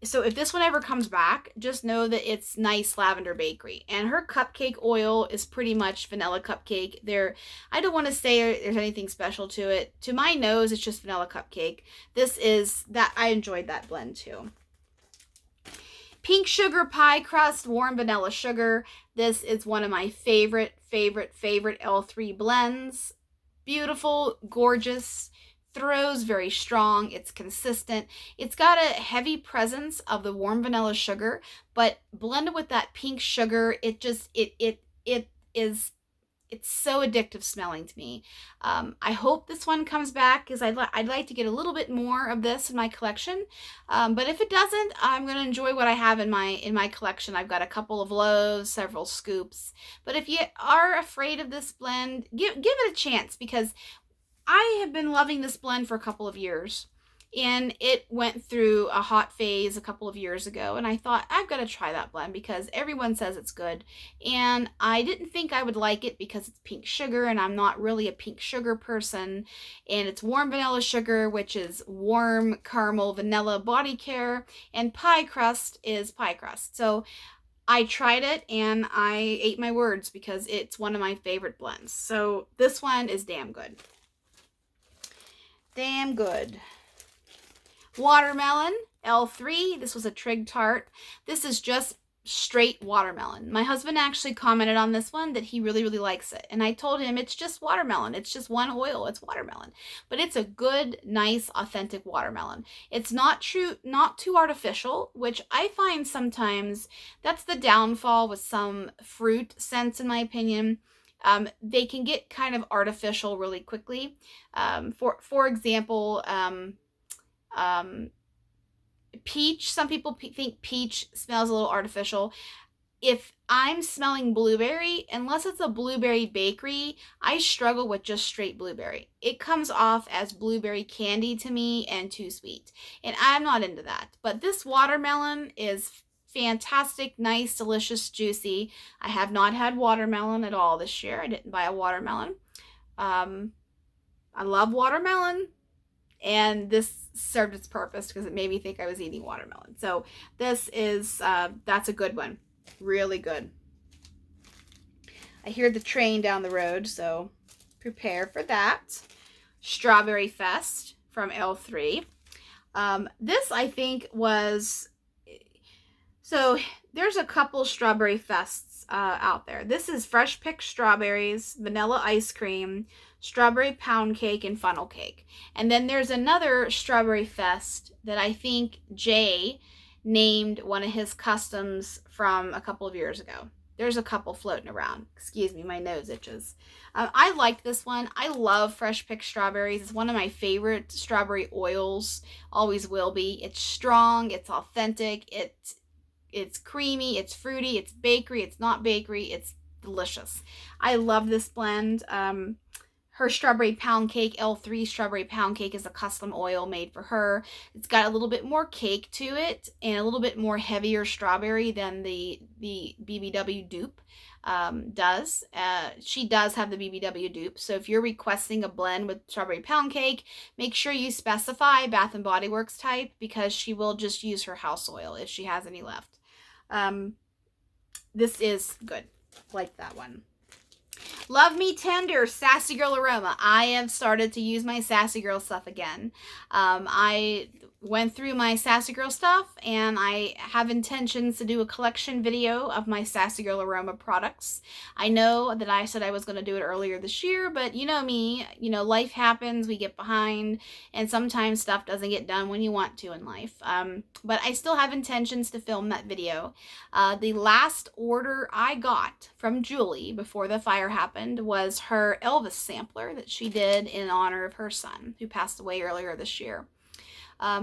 So if this one ever comes back, just know that it's nice lavender bakery. And her cupcake oil is pretty much vanilla cupcake. I don't want to say there's anything special to it. To my nose, it's just vanilla cupcake. I enjoyed that blend too. Pink Sugar Pie Crust Warm Vanilla Sugar. This is one of my favorite L3 blends. Beautiful, gorgeous, throws very strong. It's consistent. It's got a heavy presence of the warm vanilla sugar, but blended with that pink sugar, it's so addictive smelling to me. I hope this one comes back because I'd like to get a little bit more of this in my collection. But if it doesn't, I'm going to enjoy what I have in my collection. I've got a couple of loaves, several scoops. But if you are afraid of this blend, give it a chance because I have been loving this blend for a couple of years. And it went through a hot phase a couple of years ago, and I thought, I've got to try that blend because everyone says it's good. And I didn't think I would like it because it's pink sugar, and I'm not really a pink sugar person. And it's warm vanilla sugar, which is warm caramel vanilla body care, and pie crust is pie crust. So I tried it, and I ate my words because it's one of my favorite blends. So this one is damn good. Damn good. Watermelon, L3. This was a trig tart. This is just straight watermelon. My husband actually commented on this one that he really, really likes it. And I told him it's just watermelon. It's just one oil. It's watermelon. But it's a good, nice, authentic watermelon. It's not too artificial, which I find sometimes that's the downfall with some fruit scents, in my opinion. They can get kind of artificial really quickly. For example, peach. Some people think peach smells a little artificial. If I'm smelling blueberry, unless it's a blueberry bakery, I struggle with just straight blueberry. It comes off as blueberry candy to me and too sweet. And I'm not into that. But this watermelon is fantastic, nice, delicious, juicy. I have not had watermelon at all this year. I didn't buy a watermelon. I love watermelon. And this served its purpose because it made me think I was eating watermelon. So this is, that's a good one. Really good. I hear the train down the road, so prepare for that. Strawberry Fest from L3. This, I think, was... So there's a couple Strawberry Fests out there. This is fresh picked strawberries, vanilla ice cream, strawberry pound cake, and funnel cake. And then there's another Strawberry Fest that I think Jay named one of his customs from a couple of years ago. There's a couple floating around. Excuse me, my nose itches. I like this one. I love fresh picked strawberries. It's one of my favorite strawberry oils. Always will be. It's strong. It's authentic. It's creamy. It's fruity. It's bakery. It's not bakery. It's delicious. I love this blend. Her strawberry pound cake, L3 strawberry pound cake, is a custom oil made for her. It's got a little bit more cake to it and a little bit more heavier strawberry than the BBW dupe does. She does have the BBW dupe. So if you're requesting a blend with strawberry pound cake, make sure you specify Bath & Body Works type because she will just use her house oil if she has any left. This is good. Like that one. Love Me Tender, Sassy Girl Aroma. I have started to use my Sassy Girl stuff again. I went through my Sassy Girl stuff, and I have intentions to do a collection video of my Sassy Girl Aroma products. I know that I said I was going to do it earlier this year, but you know me, life happens, we get behind, and sometimes stuff doesn't get done when you want to in life. But I still have intentions to film that video. The last order I got from Julie before the fire happened was her Elvis sampler that she did in honor of her son, who passed away earlier this year.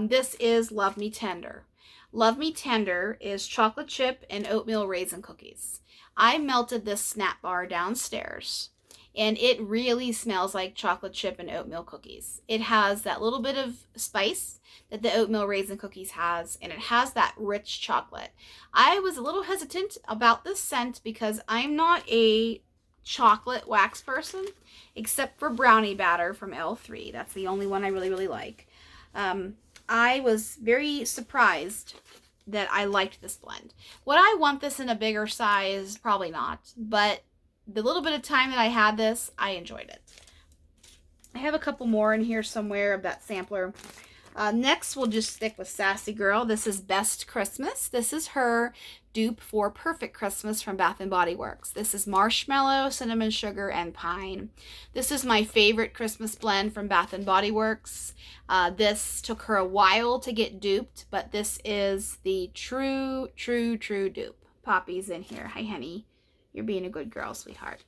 This is Love Me Tender. Love Me Tender is chocolate chip and oatmeal raisin cookies. I melted this snap bar downstairs, and it really smells like chocolate chip and oatmeal cookies. It has that little bit of spice that the oatmeal raisin cookies has, and it has that rich chocolate. I was a little hesitant about this scent because I'm not a chocolate wax person, except for brownie batter from L3. That's the only one I really, really like. I was very surprised that I liked this blend. Would I want this in a bigger size? Probably not. But the little bit of time that I had this, I enjoyed it. I have a couple more in here somewhere of that sampler. Next, we'll just stick with Sassy Girl. This is Best Christmas. This is her dupe for Perfect Christmas from Bath & Body Works. This is marshmallow, cinnamon sugar, and pine. This is my favorite Christmas blend from Bath & Body Works. This took her a while to get duped, but this is the true dupe. Poppy's in here. Hi, honey. You're being a good girl, sweetheart.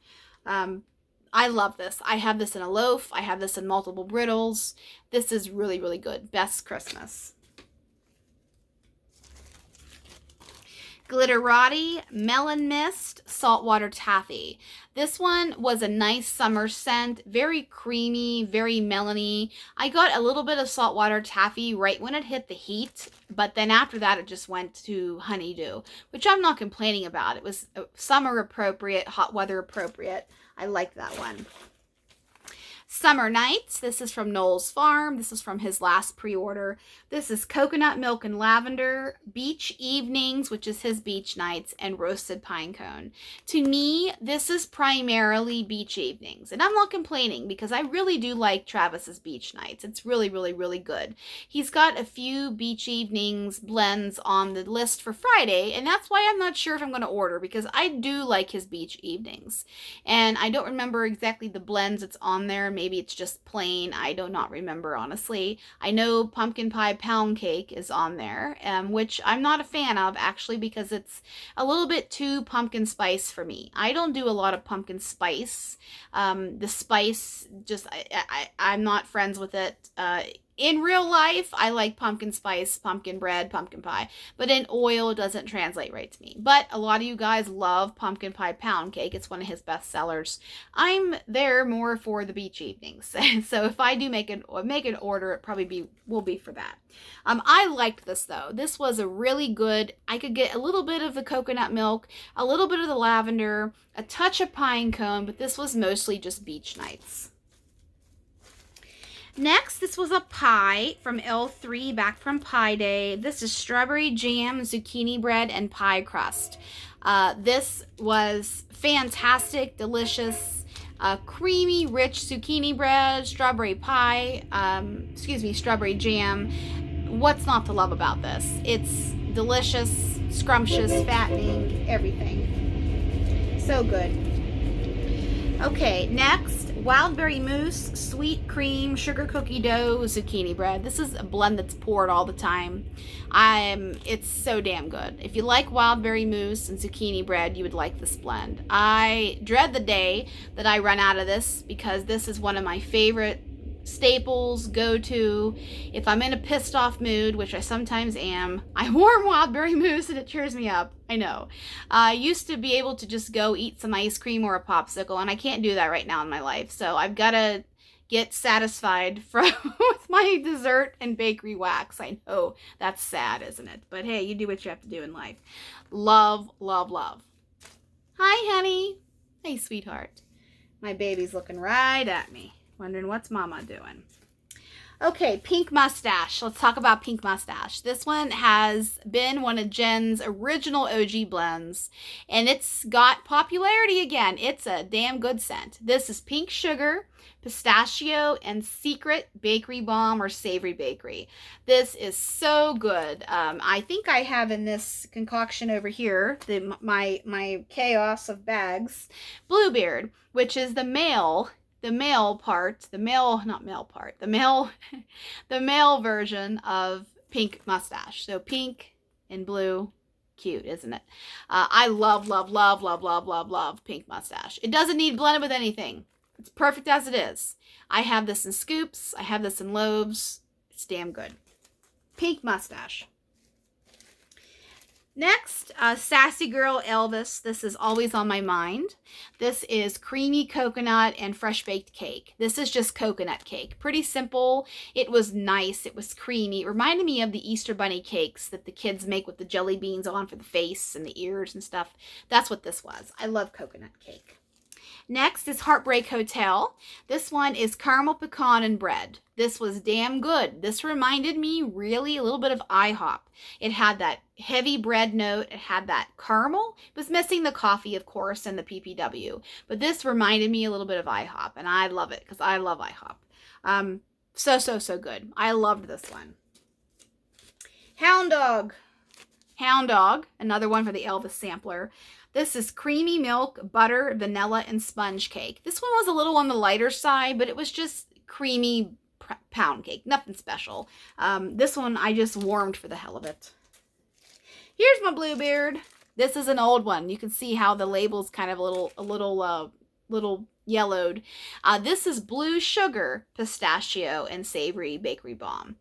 I love this. I have this in a loaf. I have this in multiple brittles. This is really, really good. Best Christmas. Glitterati Melon Mist Saltwater Taffy. This one was a nice summer scent, very creamy, very melony. I got a little bit of saltwater taffy right when it hit the heat, but then after that it just went to honeydew, which I'm not complaining about. It was summer appropriate, hot weather appropriate. I like that one. Summer Nights. This is from Noel's Farm. This is from his last pre-order. This is coconut milk and lavender, beach evenings, which is his beach nights, and roasted pine cone. To me, this is primarily beach evenings. And I'm not complaining because I really do like Travis's beach nights. It's really, really, really good. He's got a few beach evenings blends on the list for Friday, and that's why I'm not sure if I'm going to order, because I do like his beach evenings. And I don't remember exactly the blends that's on there. Maybe it's just plain. I do not remember, honestly. I know pumpkin pie pound cake is on there, which I'm not a fan of, actually, because it's a little bit too pumpkin spice for me. I don't do a lot of pumpkin spice. The spice, just, I'm not friends with it. In real life, I like pumpkin spice, pumpkin bread, pumpkin pie, but in oil, it doesn't translate right to me. But a lot of you guys love pumpkin pie pound cake. It's one of his best sellers. I'm there more for the beach evenings. So if I do make an order, it probably will be for that. I liked this though. This was a really good, I could get a little bit of the coconut milk, a little bit of the lavender, a touch of pine cone, but this was mostly just beach nights. Next, this was a pie from L3, back from Pie Day. This is strawberry jam, zucchini bread, and pie crust. This was fantastic, delicious, creamy, rich zucchini bread, strawberry pie, strawberry jam. What's not to love about this? It's delicious, scrumptious, fattening, everything. So good. Okay, next, wild berry mousse, sweet cream, sugar cookie dough, zucchini bread. This is a blend that's poured all the time. It's so damn good. If you like wild berry mousse and zucchini bread, you would like this blend. I dread the day that I run out of this, because this is one of my favorite staples, go-to. If I'm in a pissed off mood, which I sometimes am, I warm wild berry mousse and it cheers me up. I know. I used to be able to just go eat some ice cream or a popsicle, and I can't do that right now in my life. So I've got to get satisfied with my dessert and bakery wax. I know that's sad, isn't it? But hey, you do what you have to do in life. Love, love, love. Hi, honey. Hey, sweetheart. My baby's looking right at me, wondering what's mama doing. Okay, Pink Mustache. Let's talk about Pink Mustache. This one has been one of Jen's original OG blends, and it's got popularity again. It's a damn good scent. This is pink sugar, pistachio, and secret bakery bomb or savory bakery. This is so good. I think I have in this concoction over here, my chaos of bags, Bluebeard, which is the male part, the male, not male part, the male, the male version of Pink Mustache. So pink and blue, cute, isn't it? I love, love, love, love, love, love, love Pink Mustache. It doesn't need blended with anything. It's perfect as it is. I have this in scoops. I have this in loaves. It's damn good. Pink Mustache. Next, Sassy Girl Elvis. This is always on my mind. This is creamy coconut and fresh baked cake. This is just coconut cake. Pretty simple. It was nice. It was creamy. It reminded me of the Easter Bunny cakes that the kids make with the jelly beans on for the face and the ears and stuff. That's what this was. I love coconut cake. Next is Heartbreak Hotel. This one is caramel pecan and bread. This was damn good. This reminded me really a little bit of IHOP. It had that heavy bread note. It had that caramel. It was missing the coffee, of course, and the PPW. But this reminded me a little bit of IHOP, and I love it because I love IHOP. So good. I loved this one. Hound Dog. Hound Dog, another one for the Elvis sampler. This is creamy milk, butter, vanilla, and sponge cake. This one was a little on the lighter side, but it was just creamy pound cake. Nothing special. This one I just warmed for the hell of it. Here's my Bluebeard. This is an old one. You can see how the label's kind of a little yellowed. This is blue sugar, pistachio, and savory bakery bomb.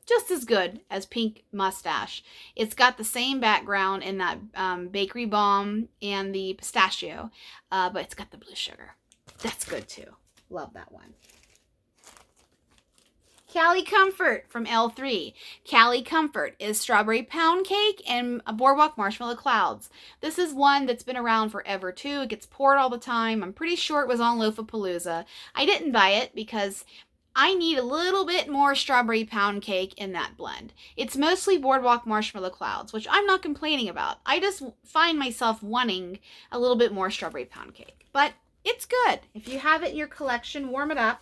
Just as good as Pink Mustache. It's got the same background in that bakery bomb and the pistachio, but it's got the blue sugar. That's good too. Love that one. Cali Comfort from L3. Cali Comfort is strawberry pound cake and a boardwalk marshmallow clouds. This is one that's been around forever too. It gets poured all the time. I'm pretty sure it was on Loaf-A-Palooza. I didn't buy it because I need a little bit more strawberry pound cake in that blend. It's mostly boardwalk marshmallow clouds, which I'm not complaining about. I just find myself wanting a little bit more strawberry pound cake. But it's good. If you have it in your collection, warm it up.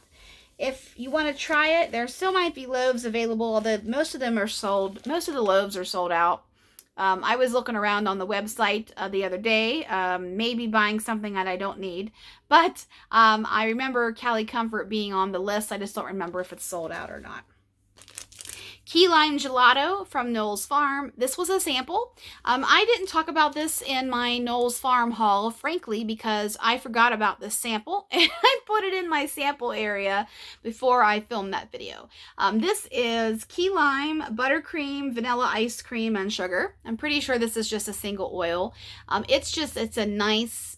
If you want to try it, there still might be loaves available, although most of them are sold. Most of the loaves are sold out. I was looking around on the website the other day, maybe buying something that I don't need. But I remember Cali Comfort being on the list. I just don't remember if it's sold out or not. Key Lime Gelato from Knowles Farm. This was a sample. I didn't talk about this in my Knowles Farm haul, frankly, because I forgot about this sample and I put it in my sample area before I filmed that video. This is key lime, buttercream, vanilla ice cream, and sugar. I'm pretty sure this is just a single oil. It's a nice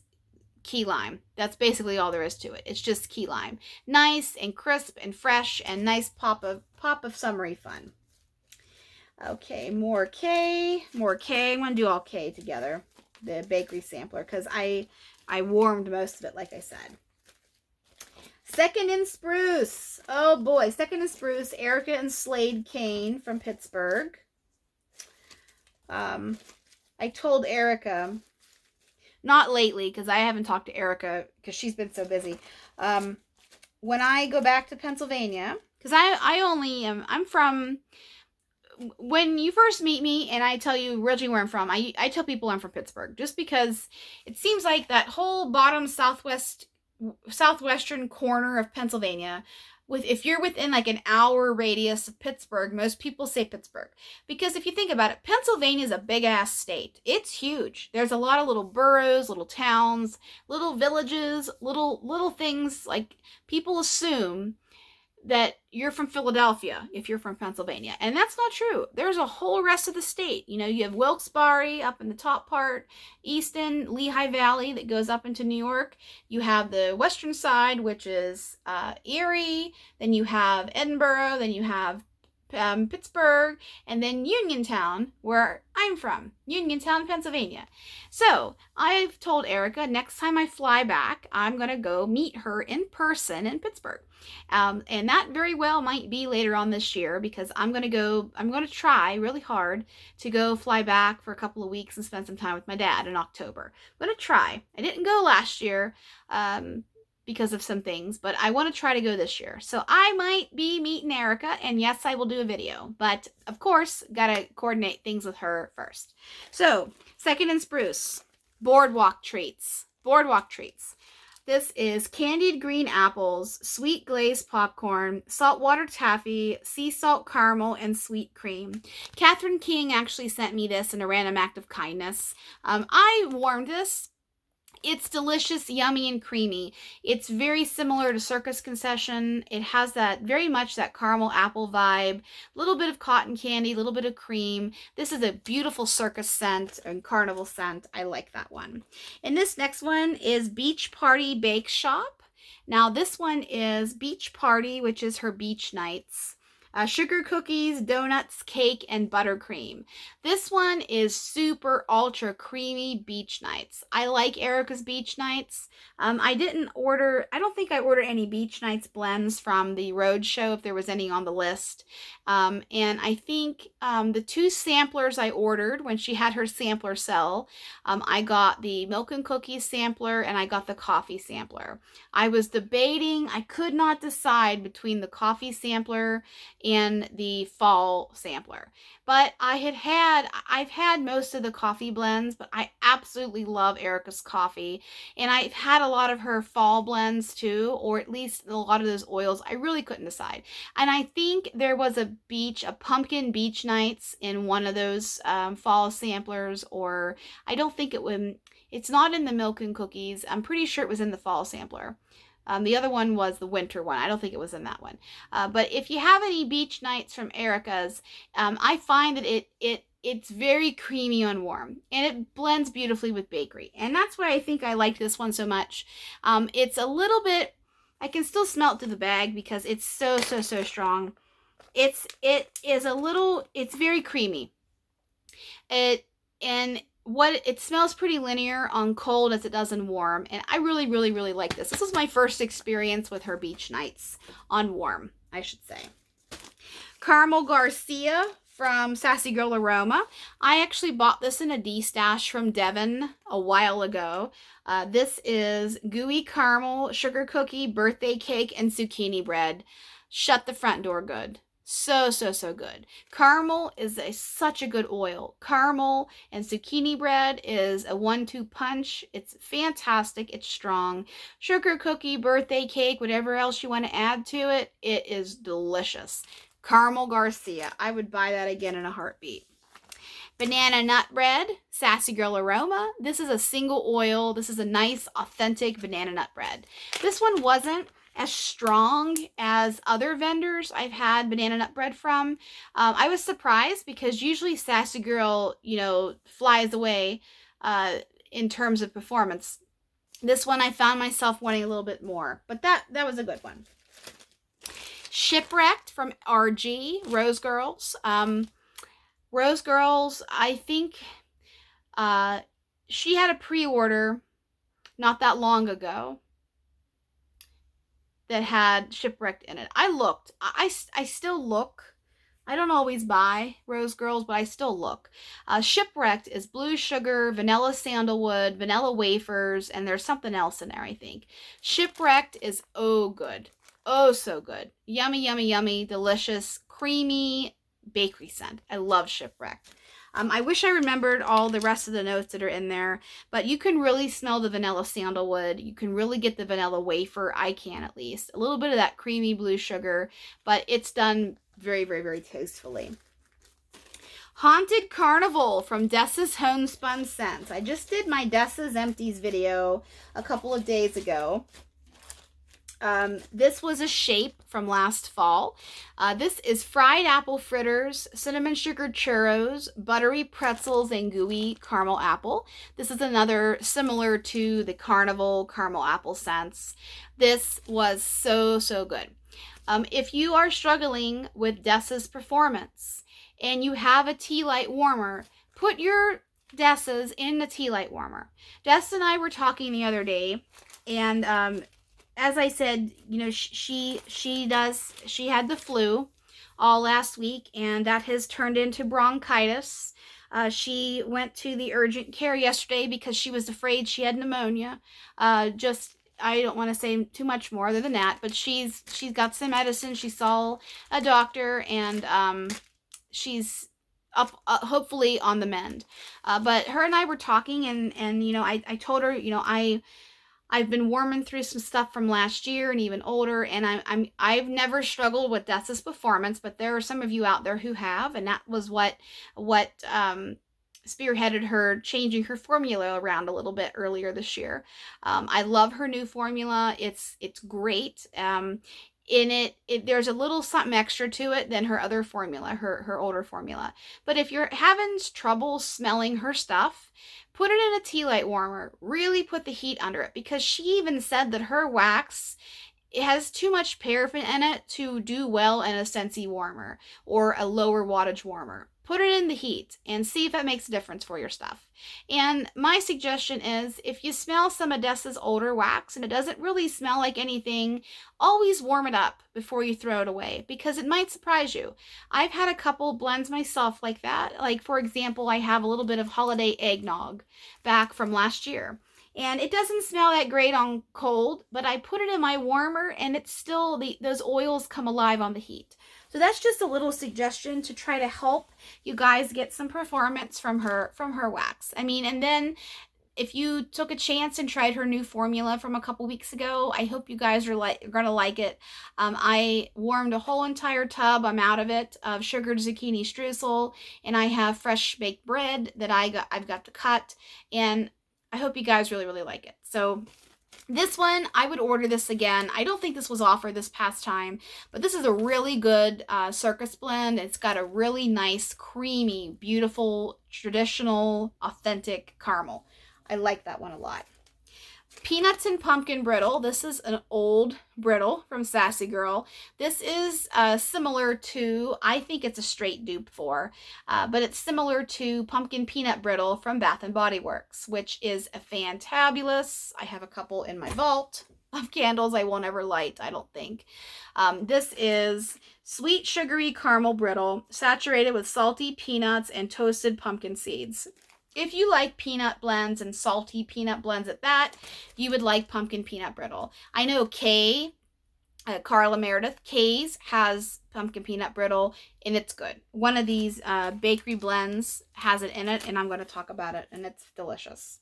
key lime. That's basically all there is to it. It's just key lime. Nice and crisp and fresh and nice pop of summery fun. Okay, more K. I'm going to do all K together. The bakery sampler, because I warmed most of it, like I said. Second and Spruce. Oh boy, Second and Spruce. Erica and Slade Kane from Pittsburgh. I told Erica, not lately, because I haven't talked to Erica, because she's been so busy. When I go back to Pennsylvania, because I'm from... When you first meet me and I tell you originally where I'm from, I tell people I'm from Pittsburgh, just because it seems like that whole bottom southwestern corner of Pennsylvania, if you're within like an hour radius of Pittsburgh, most people say Pittsburgh. Because if you think about it, Pennsylvania is a big ass state. It's huge. There's a lot of little boroughs, little towns, little villages, little things. Like, people assume that you're from Philadelphia if you're from Pennsylvania. And that's not true. There's a whole rest of the state. You know, you have Wilkes-Barre up in the top part, Easton, Lehigh Valley that goes up into New York. You have the western side, which is Erie. Then you have Edinburgh. Then you have Pittsburgh, and then Uniontown, where I'm from, Uniontown, Pennsylvania. So I've told Erica next time I fly back, I'm going to go meet her in person in Pittsburgh. And that very well might be later on this year, because I'm going to try really hard to go fly back for a couple of weeks and spend some time with my dad in October. I'm going to try. I didn't go last year. Because of some things, but I want to try to go this year. So I might be meeting Erica, and yes, I will do a video, but of course, gotta coordinate things with her first. So, Second and Spruce, Boardwalk Treats. Boardwalk Treats. This is candied green apples, sweet glazed popcorn, saltwater taffy, sea salt caramel, and sweet cream. Catherine King actually sent me this in a random act of kindness. I warmed this. It's delicious, yummy, and creamy. It's very similar to Circus Concession. It has that very much that caramel apple vibe, a little bit of cotton candy, a little bit of cream. This is a beautiful circus scent and carnival scent. I like that one. And this next one is Beach Party Bake Shop. Now this one is Beach Party, which is her beach nights. Sugar cookies, donuts, cake, and buttercream. This one is super ultra creamy beach nights. I like Erica's beach nights. I don't think I ordered any beach nights blends from the road show, if there was any on the list. And I think the two samplers I ordered when she had her sampler sell, I got the milk and cookies sampler and I got the coffee sampler. I was debating, I could not decide between the coffee sampler and the fall sampler. But I've had most of the coffee blends, but I absolutely love Erica's coffee. And I've had a lot of her fall blends too, or at least a lot of those oils. I really couldn't decide. And I think there was a pumpkin beach nights in one of those fall samplers, or I don't think it's not in the milk and cookies. I'm pretty sure it was in the fall sampler. The other one was the winter one. I don't think it was in that one. But if you have any beach nights from Erica's, I find that it's very creamy and warm, and it blends beautifully with bakery. And that's why I think I like this one so much. It's a little bit, I can still smell it through the bag because it's so strong. It's very creamy. It smells pretty linear on cold as it does in warm, and I really like this. This was my first experience with her beach nights on warm, I should say. Caramel Garcia from Sassy Girl Aroma. I actually bought this in a D-stash from Devon a while ago. This is gooey caramel, sugar cookie, birthday cake, and zucchini bread. Shut the front door good. So good. Caramel is such a good oil. Caramel and zucchini bread is a 1-2 punch. It's fantastic. It's strong. Sugar cookie, birthday cake, whatever else you want to add to it, it is delicious. Caramel Garcia. I would buy that again in a heartbeat. Banana nut bread, Sassy Girl Aroma. This is a single oil. This is a nice, authentic banana nut bread. This one wasn't as strong as other vendors I've had banana nut bread from. I was surprised because usually Sassy Girl, flies away in terms of performance. This one I found myself wanting a little bit more, but that was a good one. Shipwrecked from RG, Rose Girls. Rose Girls, I think she had a pre-order not that long ago that had Shipwrecked in it. I looked. I still look. I don't always buy Rose Girls, but I still look. Shipwrecked is blue sugar, vanilla sandalwood, vanilla wafers, and there's something else in there, I think. Shipwrecked is good. Oh, so good. Yummy, delicious, creamy bakery scent. I love Shipwrecked. I wish I remembered all the rest of the notes that are in there, but you can really smell the vanilla sandalwood. You can really get the vanilla wafer. I can, at least. A little bit of that creamy blue sugar, but it's done very tastefully. Haunted Carnival from Dessa's Homespun Scents. I just did my Dessa's Empties video a couple of days ago. This was a shape from last fall. This is fried apple fritters, cinnamon sugar churros, buttery pretzels, and gooey caramel apple. This is another similar to the Carnival caramel apple scents. This was so good. If you are struggling with Dessa's performance and you have a tea light warmer, put your Dessa's in the tea light warmer. Dessa and I were talking the other day, and as I said, you know, she had the flu all last week, and that has turned into bronchitis. She went to the urgent care yesterday because she was afraid she had pneumonia. I don't want to say too much more other than that, but she's got some medicine. She saw a doctor, and she's up, hopefully on the mend. But her and I were talking, and you know, I told her, you know, I've been warming through some stuff from last year and even older, and I've never struggled with Dessa's performance, but there are some of you out there who have, and that was what spearheaded her changing her formula around a little bit earlier this year. I love her new formula. It's great. In it there's a little something extra to it than her other formula, her older formula. But if you're having trouble smelling her stuff, put it in a tea light warmer. Really put the heat under it, because she even said that her wax, it has too much paraffin in it to do well in a Scentsy warmer or a lower wattage warmer. Put it in the heat and see if that makes a difference for your stuff. And my suggestion is, if you smell some of Dessa's older wax and it doesn't really smell like anything, always warm it up before you throw it away, because it might surprise you. I've had a couple blends myself like that. Like, for example, I have a little bit of holiday eggnog back from last year. And it doesn't smell that great on cold, but I put it in my warmer, and it's still, those oils come alive on the heat. So that's just a little suggestion to try to help you guys get some performance from her wax. I mean, and then if you took a chance and tried her new formula from a couple weeks ago, I hope you guys are gonna like it. I warmed a whole entire tub, I'm out of it, of sugared zucchini streusel, and I have fresh baked bread that I've got to cut, and I hope you guys really, really like it. So this one, I would order this again. I don't think this was offered this past time, but this is a really good circus blend. It's got a really nice, creamy, beautiful, traditional, authentic caramel. I like that one a lot. Peanuts and Pumpkin Brittle. This is an old brittle from Sassy Girl. This is similar to, I think it's a straight dupe for, but it's similar to Pumpkin Peanut Brittle from Bath & Body Works, which is a fantabulous. I have a couple in my vault of candles I won't ever light, I don't think. This is sweet, sugary caramel brittle, saturated with salty peanuts and toasted pumpkin seeds. If you like peanut blends and salty peanut blends at that, you would like Pumpkin Peanut Brittle. I know Carla Meredith, Kay's has Pumpkin Peanut Brittle, and it's good. One of these bakery blends has it in it, and I'm going to talk about it, and it's delicious.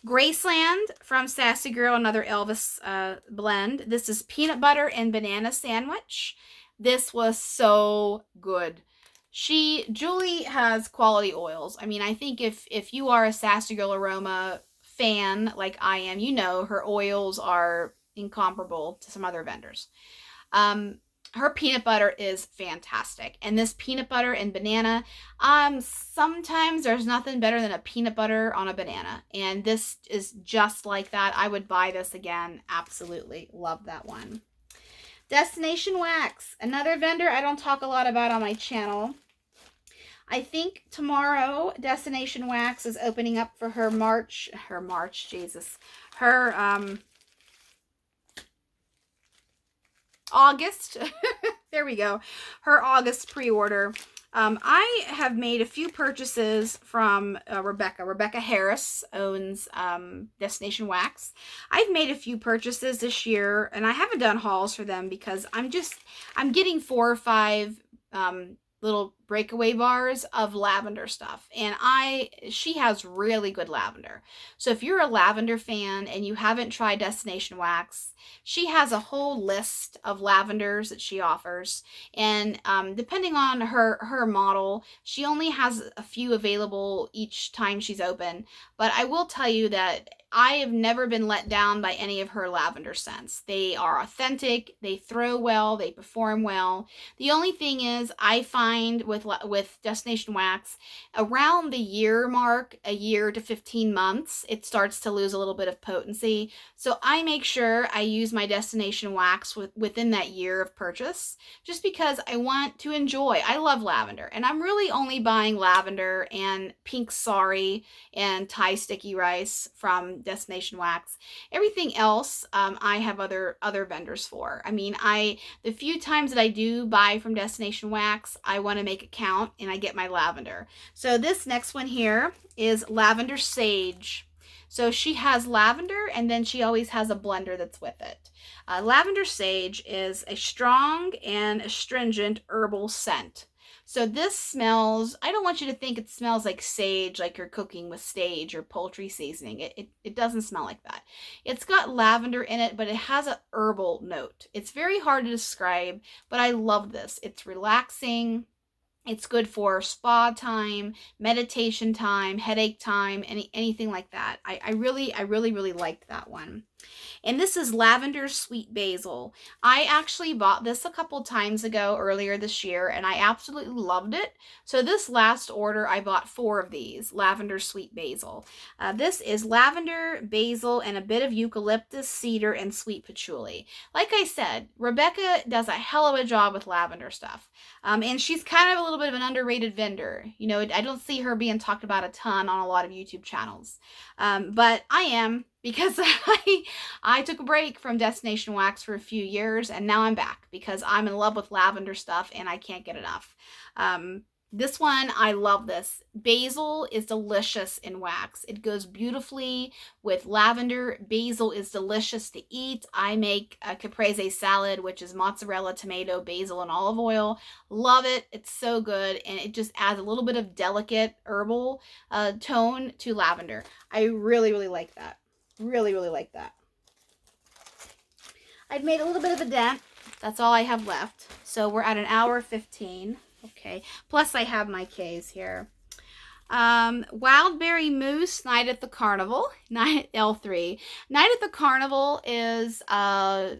Graceland from Sassy Girl, another Elvis blend. This is peanut butter and banana sandwich. This was so good. Julie has quality oils. I mean, I think if you are a Sassy Girl Aroma fan like I am, you know her oils are incomparable to some other vendors. Her peanut butter is fantastic. And this peanut butter and banana, sometimes there's nothing better than a peanut butter on a banana. And this is just like that. I would buy this again. Absolutely. Love that one. Destination Wax, another vendor I don't talk a lot about on my channel. I think tomorrow Destination Wax is opening up for her August. There we go. Her August pre-order. I have made a few purchases from Rebecca. Rebecca Harris owns Destination Wax. I've made a few purchases this year, and I haven't done hauls for them because I'm getting 4 or 5 little breakaway bars of lavender stuff, and she has really good lavender. So if you're a lavender fan and you haven't tried Destination Wax, she has a whole list of lavenders that she offers, and depending on her model, she only has a few available each time she's open. But I will tell you that I have never been let down by any of her lavender scents. They are authentic, they throw well, they perform well. The only thing is, I find with with Destination Wax, around the year mark, a year to 15 months, it starts to lose a little bit of potency. So I make sure I use my Destination Wax within that year of purchase, just because I want to enjoy. I love lavender, and I'm really only buying lavender and pink sari and Thai sticky rice from Destination Wax. Everything else, I have other vendors for. I mean, the few times that I do buy from Destination Wax, I want to make it count, and I get my lavender. So this next one here is Lavender Sage. So she has lavender, and then she always has a blender that's with it. Lavender Sage is a strong and astringent herbal scent. So this smells, I don't want you to think it smells like sage, like you're cooking with sage or poultry seasoning. It doesn't smell like that. It's got lavender in it, but it has a herbal note. It's very hard to describe, but I love this. It's relaxing. It's good for spa time, meditation time, headache time, anything like that. I really liked that one. And this is Lavender Sweet Basil. I actually bought this a couple times ago earlier this year, and I absolutely loved it. So this last order, I bought 4 of these, Lavender Sweet Basil. This is lavender, basil, and a bit of eucalyptus, cedar, and sweet patchouli. Like I said, Rebecca does a hell of a job with lavender stuff. And she's kind of a little bit of an underrated vendor. You know, I don't see her being talked about a ton on a lot of YouTube channels. But I am, because I took a break from Destination Wax for a few years, and now I'm back because I'm in love with lavender stuff and I can't get enough. This one, I love this. Basil is delicious in wax. It goes beautifully with lavender. Basil is delicious to eat. I make a caprese salad, which is mozzarella, tomato, basil, and olive oil. Love it. It's so good, and it just adds a little bit of delicate herbal tone to lavender. I really like that. Really like that. I've made a little bit of a dent. That's all I have left. So we're at 1:15. Okay. Plus I have my K's here. Wildberry Mousse Night at the Carnival, L3. Night at the Carnival is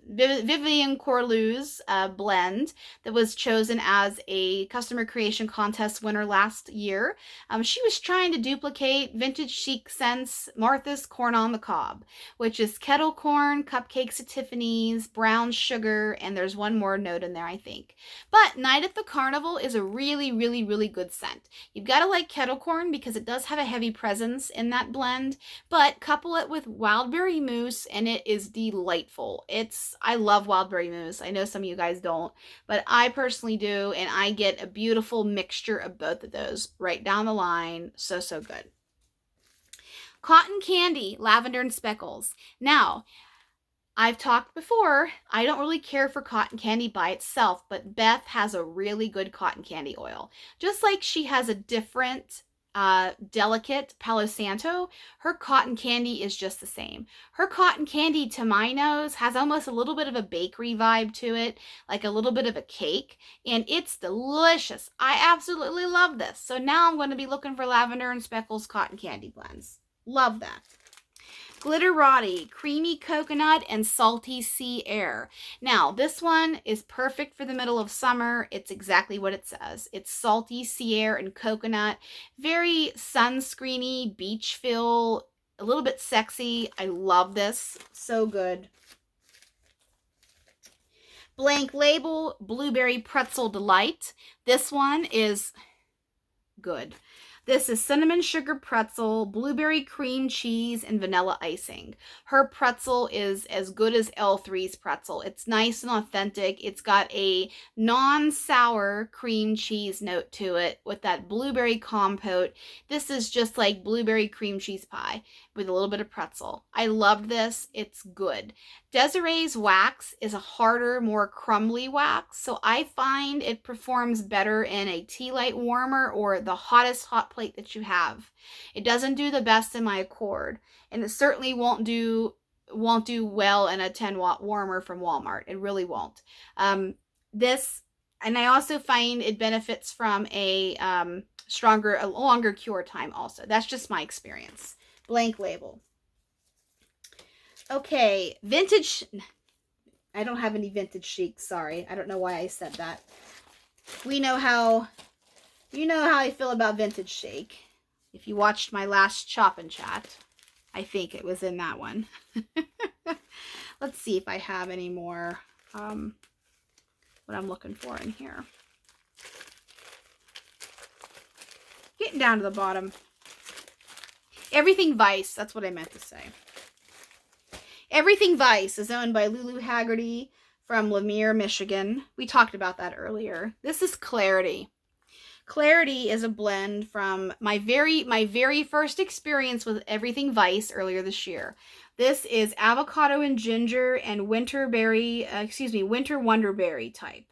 Vivian Corlew's blend that was chosen as a customer creation contest winner last year. She was trying to duplicate vintage chic scents Martha's Corn on the Cob, which is kettle corn, cupcakes at Tiffany's, brown sugar, and there's one more note in there, I think. But Night at the Carnival is a really good scent. You've got to like kettle corn because it does have a heavy presence in that blend, but couple it with wildberry mousse and it is delightful. I love wildberry mousse. I know some of you guys don't, but I personally do, and I get a beautiful mixture of both of those right down the line. So good. Cotton Candy, Lavender and Speckles. Now, I've talked before, I don't really care for cotton candy by itself, but Beth has a really good cotton candy oil. Just like she has a different delicate Palo Santo, her cotton candy is just the same. Her cotton candy, to my nose, has almost a little bit of a bakery vibe to it, like a little bit of a cake, and it's delicious. I absolutely love this. So now I'm going to be looking for Lavender and Speckles cotton candy blends. Love that. Glitterati, Creamy Coconut and Salty Sea Air. Now, this one is perfect for the middle of summer. It's exactly what it says. It's salty sea air and coconut. Very sunscreeny, beach feel, a little bit sexy. I love this. So good. Blank Label, Blueberry Pretzel Delight. This one is good. This is cinnamon sugar pretzel, blueberry cream cheese, and vanilla icing. Her pretzel is as good as L3's pretzel. It's nice and authentic. It's got a non-sour cream cheese note to it with that blueberry compote. This is just like blueberry cream cheese pie with a little bit of pretzel. I loved this. It's good. Desiree's wax is a harder, more crumbly wax, so I find it performs better in a tea light warmer or the hottest hot plate that you have. It doesn't do the best in my Accord, and it certainly won't do well in a 10-watt warmer from Walmart. It really won't. And I also find it benefits from a longer cure time also. That's just my experience. Blank Label. Okay, vintage. I don't have any vintage chic, sorry. I don't know why I said that. We know how You know how I feel about vintage shake. If you watched my last Chop and Chat, I think it was in that one. Let's see if I have any more what I'm looking for in here. Getting down to the bottom. Everything Vice, that's what I meant to say. Everything Vice is owned by Lulu Haggerty from Lemire, Michigan. We talked about that earlier. This is Clarity. Clarity is a blend from my very first experience with Everything Vice earlier this year. This is avocado and ginger and winter wonderberry type,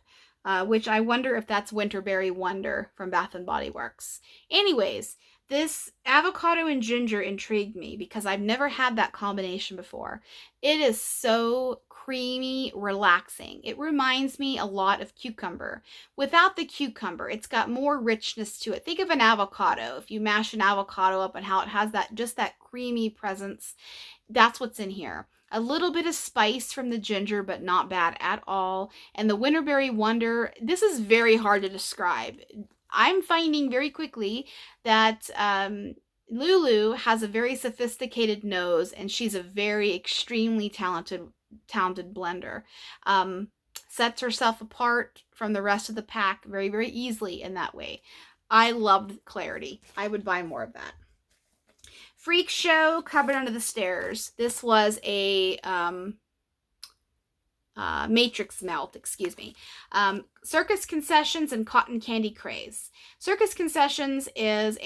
which I wonder if that's Winterberry Wonder from Bath and Body Works. Anyways, this avocado and ginger intrigued me because I've never had that combination before. It is so creamy, relaxing. It reminds me a lot of cucumber. Without the cucumber, it's got more richness to it. Think of an avocado. If you mash an avocado up and how it has that creamy presence, that's what's in here. A little bit of spice from the ginger, but not bad at all. And the Winterberry Wonder, this is very hard to describe. I'm finding very quickly that Lulu has a very sophisticated nose, and she's a very extremely talented blender. Sets herself apart from the rest of the pack very, very easily in that way. I loved Clarity. I would buy more of that. Freak Show, Cupboard Under the Stairs. This was a Matrix Melt, excuse me. Circus Concessions and Cotton Candy Craze. Circus Concessions is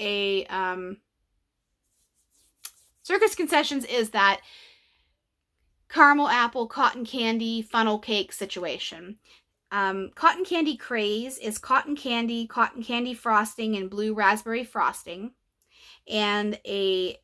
that caramel apple cotton candy funnel cake situation. Cotton Candy Craze is cotton candy frosting, and blue raspberry frosting. And a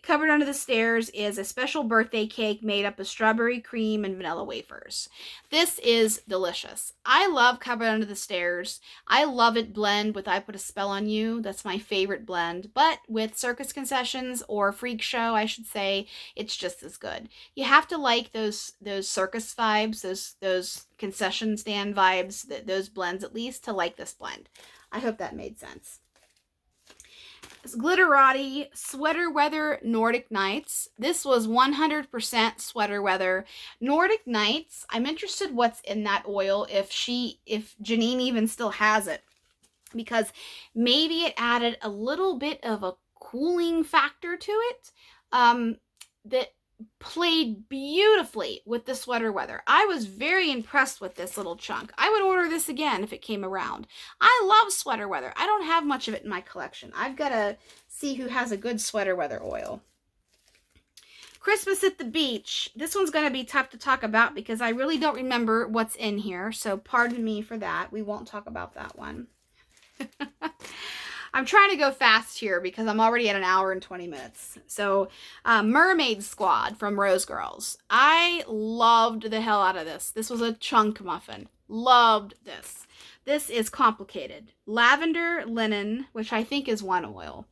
Cupboard Under the Stairs is a special birthday cake made up of strawberry cream and vanilla wafers. This is delicious. I love Cupboard Under the Stairs. I love it blend with I Put a Spell on You. That's my favorite blend. But with Circus Concessions, or Freak Show, I should say, it's just as good. You have to like those circus vibes, those concession stand vibes, those blends at least, to like this blend. I hope that made sense. Glitterati Sweater Weather Nordic Nights. This was 100% sweater weather. Nordic Nights, I'm interested what's in that oil, if Janine even still has it, because maybe it added a little bit of a cooling factor to it that played beautifully with the sweater weather. I was very impressed with this little chunk. I would order this again if it came around. I love sweater weather. I don't have much of it in my collection. I've got to see who has a good sweater weather oil. Christmas at the Beach. This one's going to be tough to talk about because I really don't remember what's in here, so pardon me for that. We won't talk about that one. I'm trying to go fast here because I'm already at an hour and 20 minutes. So, Mermaid Squad from Rose Girls. I loved the hell out of this. This was a chunk muffin. Loved this. This is complicated. Lavender, linen, which I think is one oil.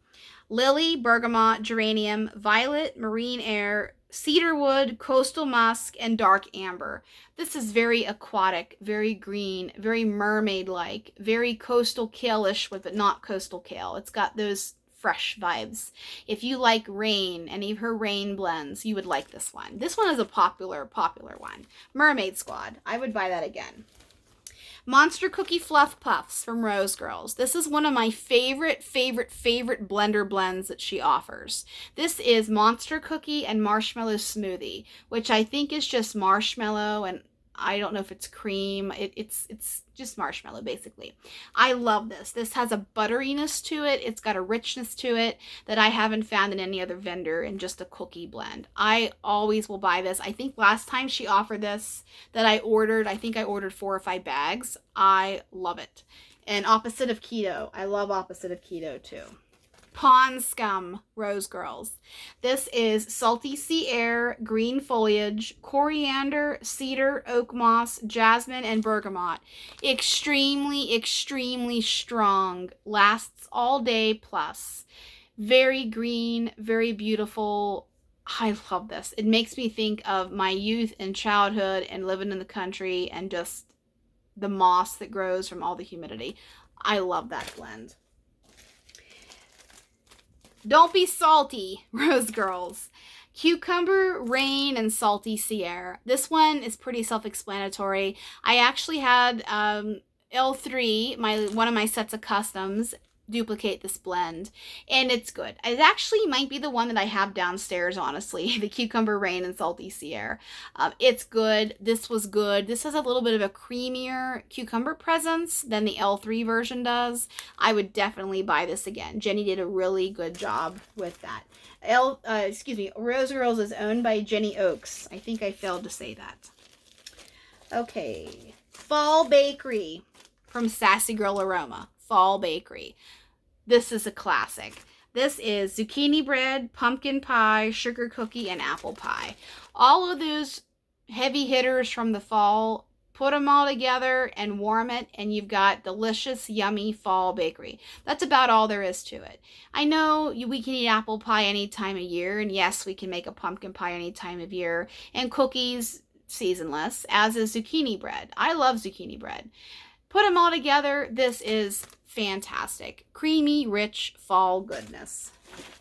Lily, bergamot, geranium, violet, marine air, cedarwood, coastal musk, and dark amber. This is very aquatic, very green, very mermaid-like, very coastal kale-ish, but not coastal kale. It's got those fresh vibes. If you like rain, any of her rain blends, you would like this one. This one is a popular one. Mermaid Squad. I would buy that again. Monster Cookie Fluff Puffs from Rose Girls. This is one of my favorite blender blends that she offers. This is Monster Cookie and Marshmallow Smoothie, which I think is just marshmallow, and I don't know if it's cream. It's just marshmallow, basically. I love this. This has a butteriness to it. It's got a richness to it that I haven't found in any other vendor in just a cookie blend. I always will buy this. I think last time she offered this that I ordered, I think I ordered 4 or 5 bags. I love it. And Opposite of Keto. I love Opposite of Keto too. Pond Scum Rose Girls. This is salty sea air, green foliage, coriander, cedar, oak moss, jasmine, and bergamot. Extremely strong. Lasts all day plus. Very green, very beautiful. I love this. It makes me think of my youth and childhood and living in the country and just the moss that grows from all the humidity. I love that blend. Don't be salty, Rose Girls. Cucumber, Rain, and Salty Sierra. This one is pretty self-explanatory. I actually had L3, one of my sets of customs, duplicate this blend, and it's good. It actually might be the one that I have downstairs, honestly, the Cucumber, Rain, and Salty Sierra. It's good. This was good. This has a little bit of a creamier cucumber presence than the L3 version does. I would definitely buy this again. Jenny did a really good job with that. Rose Girls is owned by Jenny Oaks. I think I failed to say that. Okay. Fall Bakery from Sassy Girl Aroma. Fall Bakery. This is a classic. This is zucchini bread, pumpkin pie, sugar cookie, and apple pie. All of those heavy hitters from the fall, put them all together and warm it, and you've got delicious, yummy fall bakery. That's about all there is to it. I know we can eat apple pie any time of year, and yes, we can make a pumpkin pie any time of year, and cookies seasonless, as is zucchini bread. I love zucchini bread. Put them all together. This is fantastic. Creamy, rich fall goodness.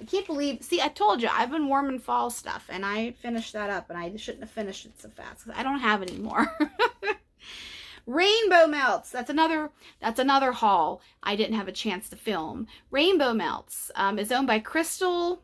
I can't believe, see, I told you, I've been warming fall stuff, and I finished that up, and I shouldn't have finished it so fast, because I don't have any more. Rainbow Melts. That's another haul I didn't have a chance to film. Rainbow Melts is owned by Crystal.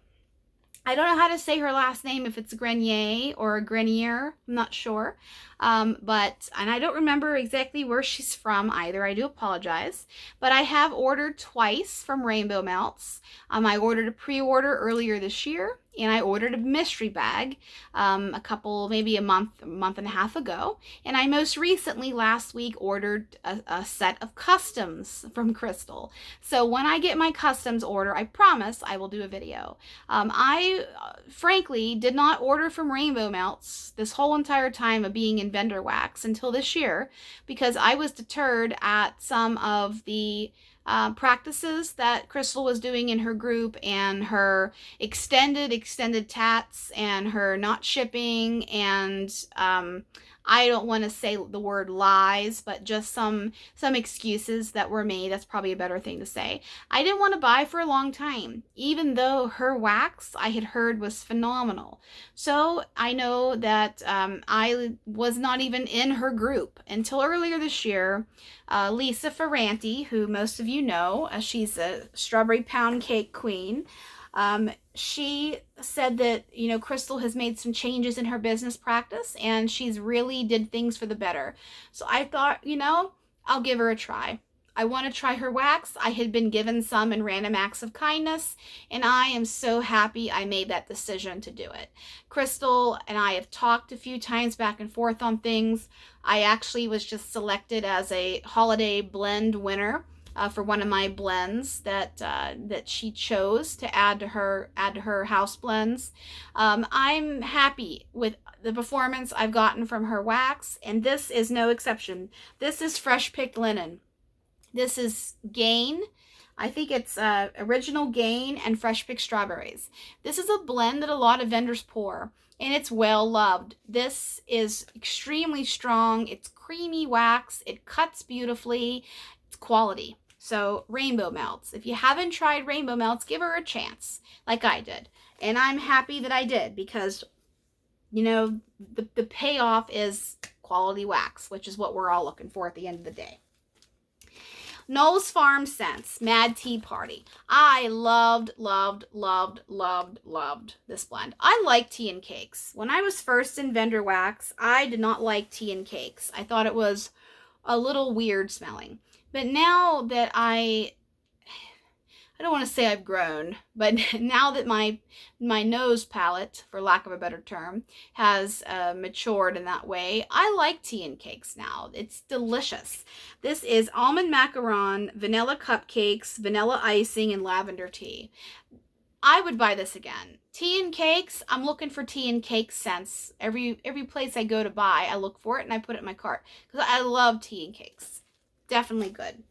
I don't know how to say her last name, if it's Grenier or Grenier. I'm not sure. And I don't remember exactly where she's from either. I do apologize. But I have ordered twice from Rainbow Melts. I ordered a pre-order earlier this year, and I ordered a mystery bag maybe a month and a half ago. And I most recently, last week, ordered a set of customs from Crystal. So when I get my customs order, I promise I will do a video. I frankly did not order from Rainbow Melts this whole entire time of being in vendor wax until this year, because I was deterred at some of the practices that Crystal was doing in her group, and her extended tats, and her not shipping, and I don't want to say the word lies, but just some excuses that were made. That's probably a better thing to say. I didn't want to buy for a long time, even though her wax I had heard was phenomenal. So I know that I was not even in her group until earlier this year. Lisa Ferranti, who most of you know, she's a strawberry pound cake queen. She said that, Crystal has made some changes in her business practice, and she's really did things for the better. So I thought, I'll give her a try. I want to try her wax. I had been given some in random acts of kindness, and I am so happy I made that decision to do it. Crystal and I have talked a few times back and forth on things. I actually was just selected as a holiday blend winner for one of my blends that she chose to add to her house blends. I'm happy with the performance I've gotten from her wax, and this is no exception. This is fresh picked linen. This is Gain. I think it's original Gain and fresh picked strawberries. This is a blend that a lot of vendors pour, and it's well loved. This is extremely strong. It's creamy wax. It cuts beautifully. It's quality. So Rainbow Melts. If you haven't tried Rainbow Melts, give her a chance, like I did. And I'm happy that I did, because, the payoff is quality wax, which is what we're all looking for at the end of the day. Knoll's Farm Scents Mad Tea Party. I loved this blend. I like tea and cakes. When I was first in vendor wax, I did not like tea and cakes. I thought it was a little weird smelling. But now that I don't want to say I've grown, but now that my nose palate, for lack of a better term, has matured in that way, I like tea and cakes now. It's delicious. This is almond macaron, vanilla cupcakes, vanilla icing, and lavender tea. I would buy this again. Tea and cakes, I'm looking for tea and cake scents. Every place I go to buy, I look for it and I put it in my cart, because I love tea and cakes. Definitely good.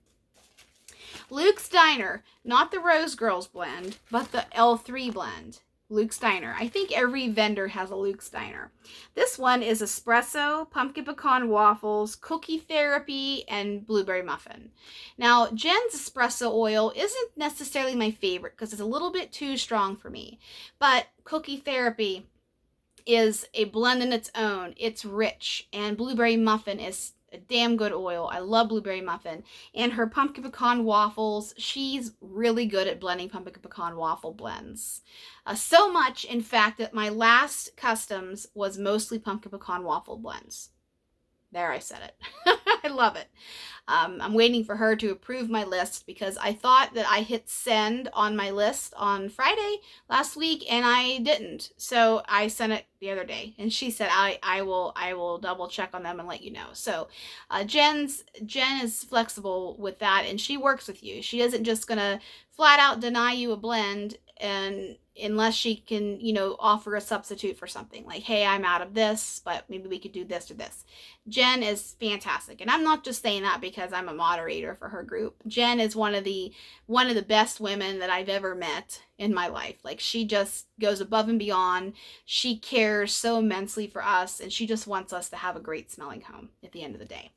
Luke's Diner, not the Rose Girls blend, but the L3 blend. Luke Steiner. I think every vendor has a Luke Steiner. This one is espresso, pumpkin pecan waffles, cookie therapy, and blueberry muffin. Now, Jen's espresso oil isn't necessarily my favorite because it's a little bit too strong for me. But cookie therapy is a blend in its own. It's rich, and blueberry muffin is a damn good oil. I love blueberry muffin. And her pumpkin pecan waffles, she's really good at blending pumpkin pecan waffle blends. So much, in fact, that my last customs was mostly pumpkin pecan waffle blends. There, I said it. I love it. I'm waiting for her to approve my list because I thought that I hit send on my list on Friday last week and I didn't. So I sent it the other day and she said I will double check on them and let you know. So Jen is flexible with that and she works with you. She isn't just gonna flat out deny you a blend and unless she can, offer a substitute for something like, hey, I'm out of this, but maybe we could do this or this. Jen is fantastic. And I'm not just saying that because I'm a moderator for her group. Jen is one of the best women that I've ever met in my life. Like, she just goes above and beyond. She cares so immensely for us, and she just wants us to have a great smelling home at the end of the day.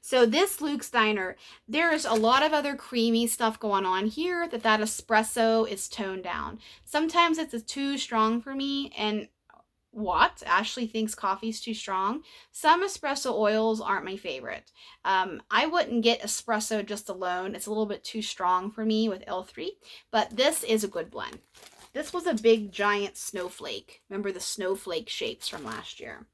So this Luke Steiner, there's a lot of other creamy stuff going on here that espresso is toned down. Sometimes it's too strong for me, and Ashley thinks coffee's too strong. Some espresso oils aren't my favorite. I wouldn't get espresso just alone. It's a little bit too strong for me with L3, but this is a good blend. This was a big giant snowflake. Remember the snowflake shapes from last year.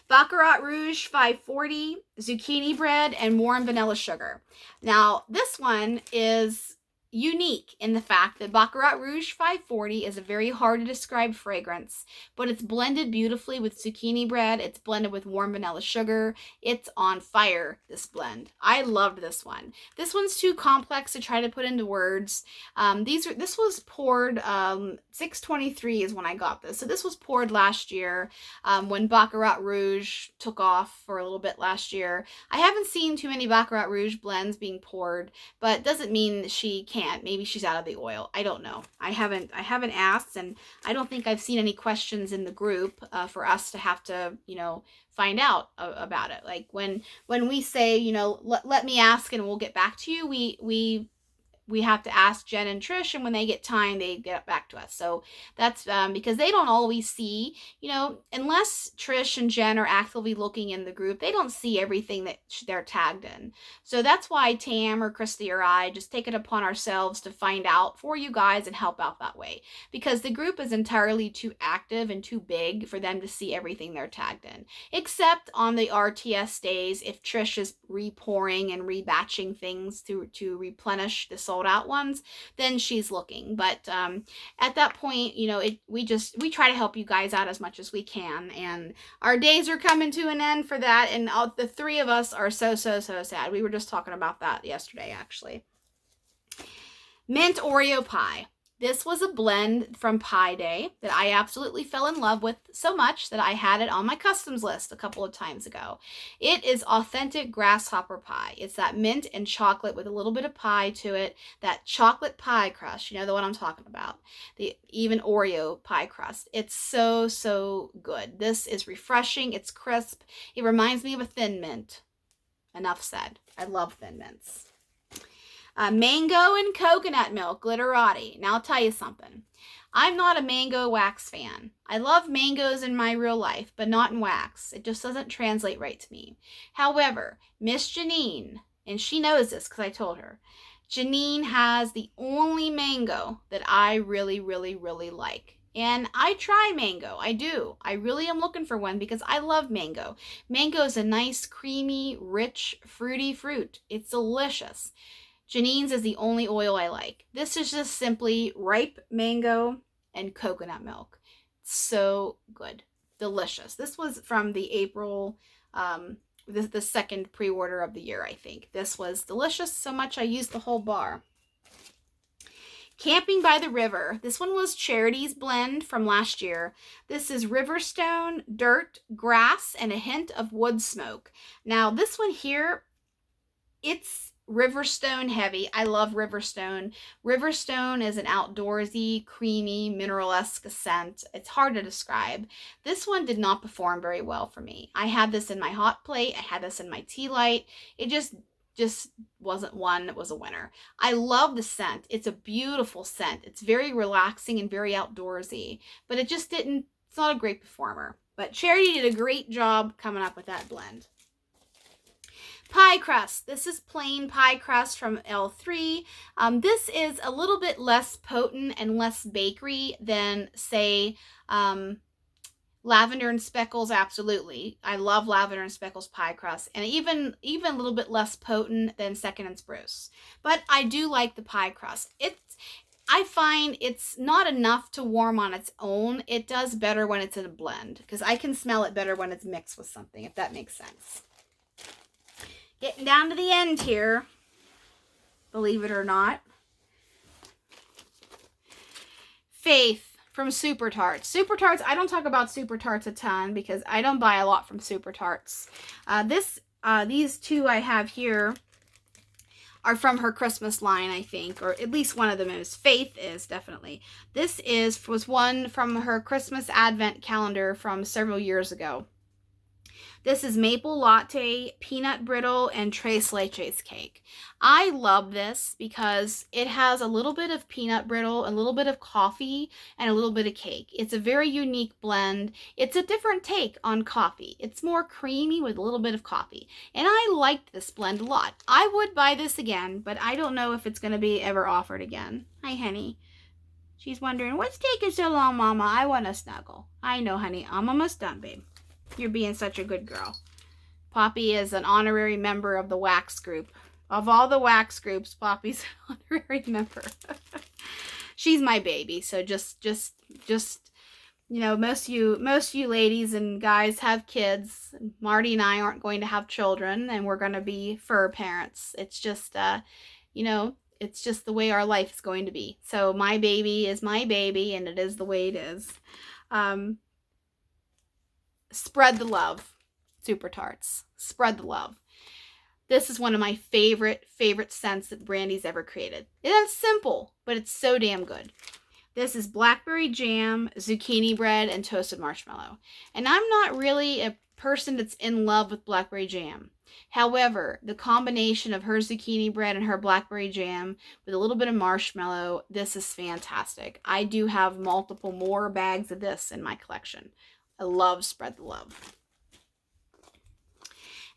Baccarat Rouge 540, zucchini bread, and warm vanilla sugar. Now, this one is unique in the fact that Baccarat Rouge 540 is a very hard to describe fragrance, but it's blended beautifully with zucchini bread. It's blended with warm vanilla sugar. It's on fire, this blend. I loved this one. This one's too complex to try to put into words. This was poured, 623 is when I got this. So this was poured last year when Baccarat Rouge took off for a little bit last year. I haven't seen too many Baccarat Rouge blends being poured, but it doesn't mean that she can't. Maybe she's out of the oil. I don't know. I haven't asked, and I don't think I've seen any questions in the group for us to have to, find out about it. Like when we say, let me ask and we'll get back to you, we have to ask Jen and Trish, and when they get time, they get back to us. So that's because they don't always see, unless Trish and Jen are actively looking in the group, they don't see everything that they're tagged in. So that's why Tam or Christy or I just take it upon ourselves to find out for you guys and help out that way. Because the group is entirely too active and too big for them to see everything they're tagged in. Except on the RTS days, if Trish is repouring and rebatching things to replenish the sold out ones, then she's looking. But at that point, we try to help you guys out as much as we can, and our days are coming to an end for that, and the three of us are so sad. We were just talking about that yesterday, actually. Mint Oreo pie. This was a blend from Pie Day that I absolutely fell in love with so much that I had it on my customs list a couple of times ago. It is authentic grasshopper pie. It's that mint and chocolate with a little bit of pie to it. That chocolate pie crust, the one I'm talking about. The even Oreo pie crust. It's so good. This is refreshing. It's crisp. It reminds me of a Thin Mint. Enough said. I love Thin Mints. Mango and coconut milk glitterati. Now I'll tell you something. I'm not a mango wax fan. I love mangoes in my real life, but not in wax. It just doesn't translate right to me. However, Miss Janine, and she knows this because I told her, Janine has the only mango that I really like. And I try mango. I do. I really am looking for one because I love mango. Mango is a nice, creamy, rich, fruity fruit. It's delicious. Janine's is the only oil I like. This is just simply ripe mango and coconut milk. So good. Delicious. This was from the April, the second pre-order of the year, I think. This was delicious so much I used the whole bar. Camping by the River. This one was Charity's blend from last year. This is Riverstone, dirt, grass, and a hint of wood smoke. Now, this one here, it's Riverstone heavy. I love Riverstone. Riverstone is an outdoorsy, creamy, mineral-esque scent. It's hard to describe. This one did not perform very well for me. I had this in my hot plate. I had this in my tea light. It just wasn't one that was a winner. I love the scent. It's a beautiful scent. It's very relaxing and very outdoorsy, but it's not a great performer. But Charity did a great job coming up with that blend. Pie crust. This is plain pie crust from L3. This is a little bit less potent and less bakery than, say, Lavender and Speckles. Absolutely. I love Lavender and Speckles pie crust, and even a little bit less potent than Second and Spruce. But I do like the pie crust. I find it's not enough to warm on its own. It does better when it's in a blend, because I can smell it better when it's mixed with something, if that makes sense. Getting down to the end here, believe it or not. Faith from Super Tarts. Super Tarts, I don't talk about Super Tarts a ton because I don't buy a lot from Super Tarts. These two I have here are from her Christmas line, I think, or at least one of them is. Faith is, definitely. This was one from her Christmas Advent calendar from several years ago. This is maple latte, peanut brittle, and tres leches cake. I love this because it has a little bit of peanut brittle, a little bit of coffee, and a little bit of cake. It's a very unique blend. It's a different take on coffee. It's more creamy with a little bit of coffee. And I liked this blend a lot. I would buy this again, but I don't know if it's going to be ever offered again. Hi, honey. She's wondering, what's taking so long, Mama? I want to snuggle. I know, honey. I'm almost done, babe. You're being such a good girl. Poppy is an honorary member of the wax group. Of all the wax groups, Poppy's an honorary member. She's my baby, so just you know, most of you ladies and guys have kids. Marty and I aren't going to have children, and we're going to be fur parents. It's just you know, it's just the way our life is going to be. So my baby is my baby, and it is the way it is. Spread the love. Super Tarts. Spread the love. This is one of my favorite scents that Brandy's ever created. It's simple, but it's so damn good. This is blackberry jam, zucchini bread, and toasted marshmallow. And I'm not really a person that's in love with blackberry jam. However, the combination of her zucchini bread and her blackberry jam with a little bit of marshmallow, this is fantastic. I do have multiple more bags of this in my collection. I love Spread the Love.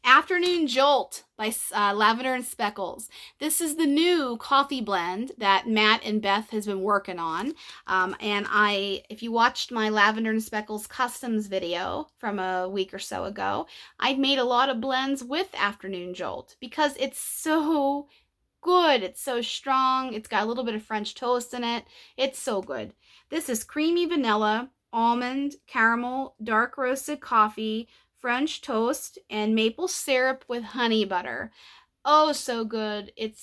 Afternoon Jolt by Lavender and Speckles. This is the new coffee blend that Matt and Beth has been working on. And if you watched my Lavender and Speckles customs video from a week or so ago, I'd made a lot of blends with Afternoon Jolt because it's so good. It's so strong. It's got a little bit of French toast in it. It's so good. This is creamy vanilla, almond, caramel, dark roasted coffee, French toast, and maple syrup with honey butter. Oh, so good. It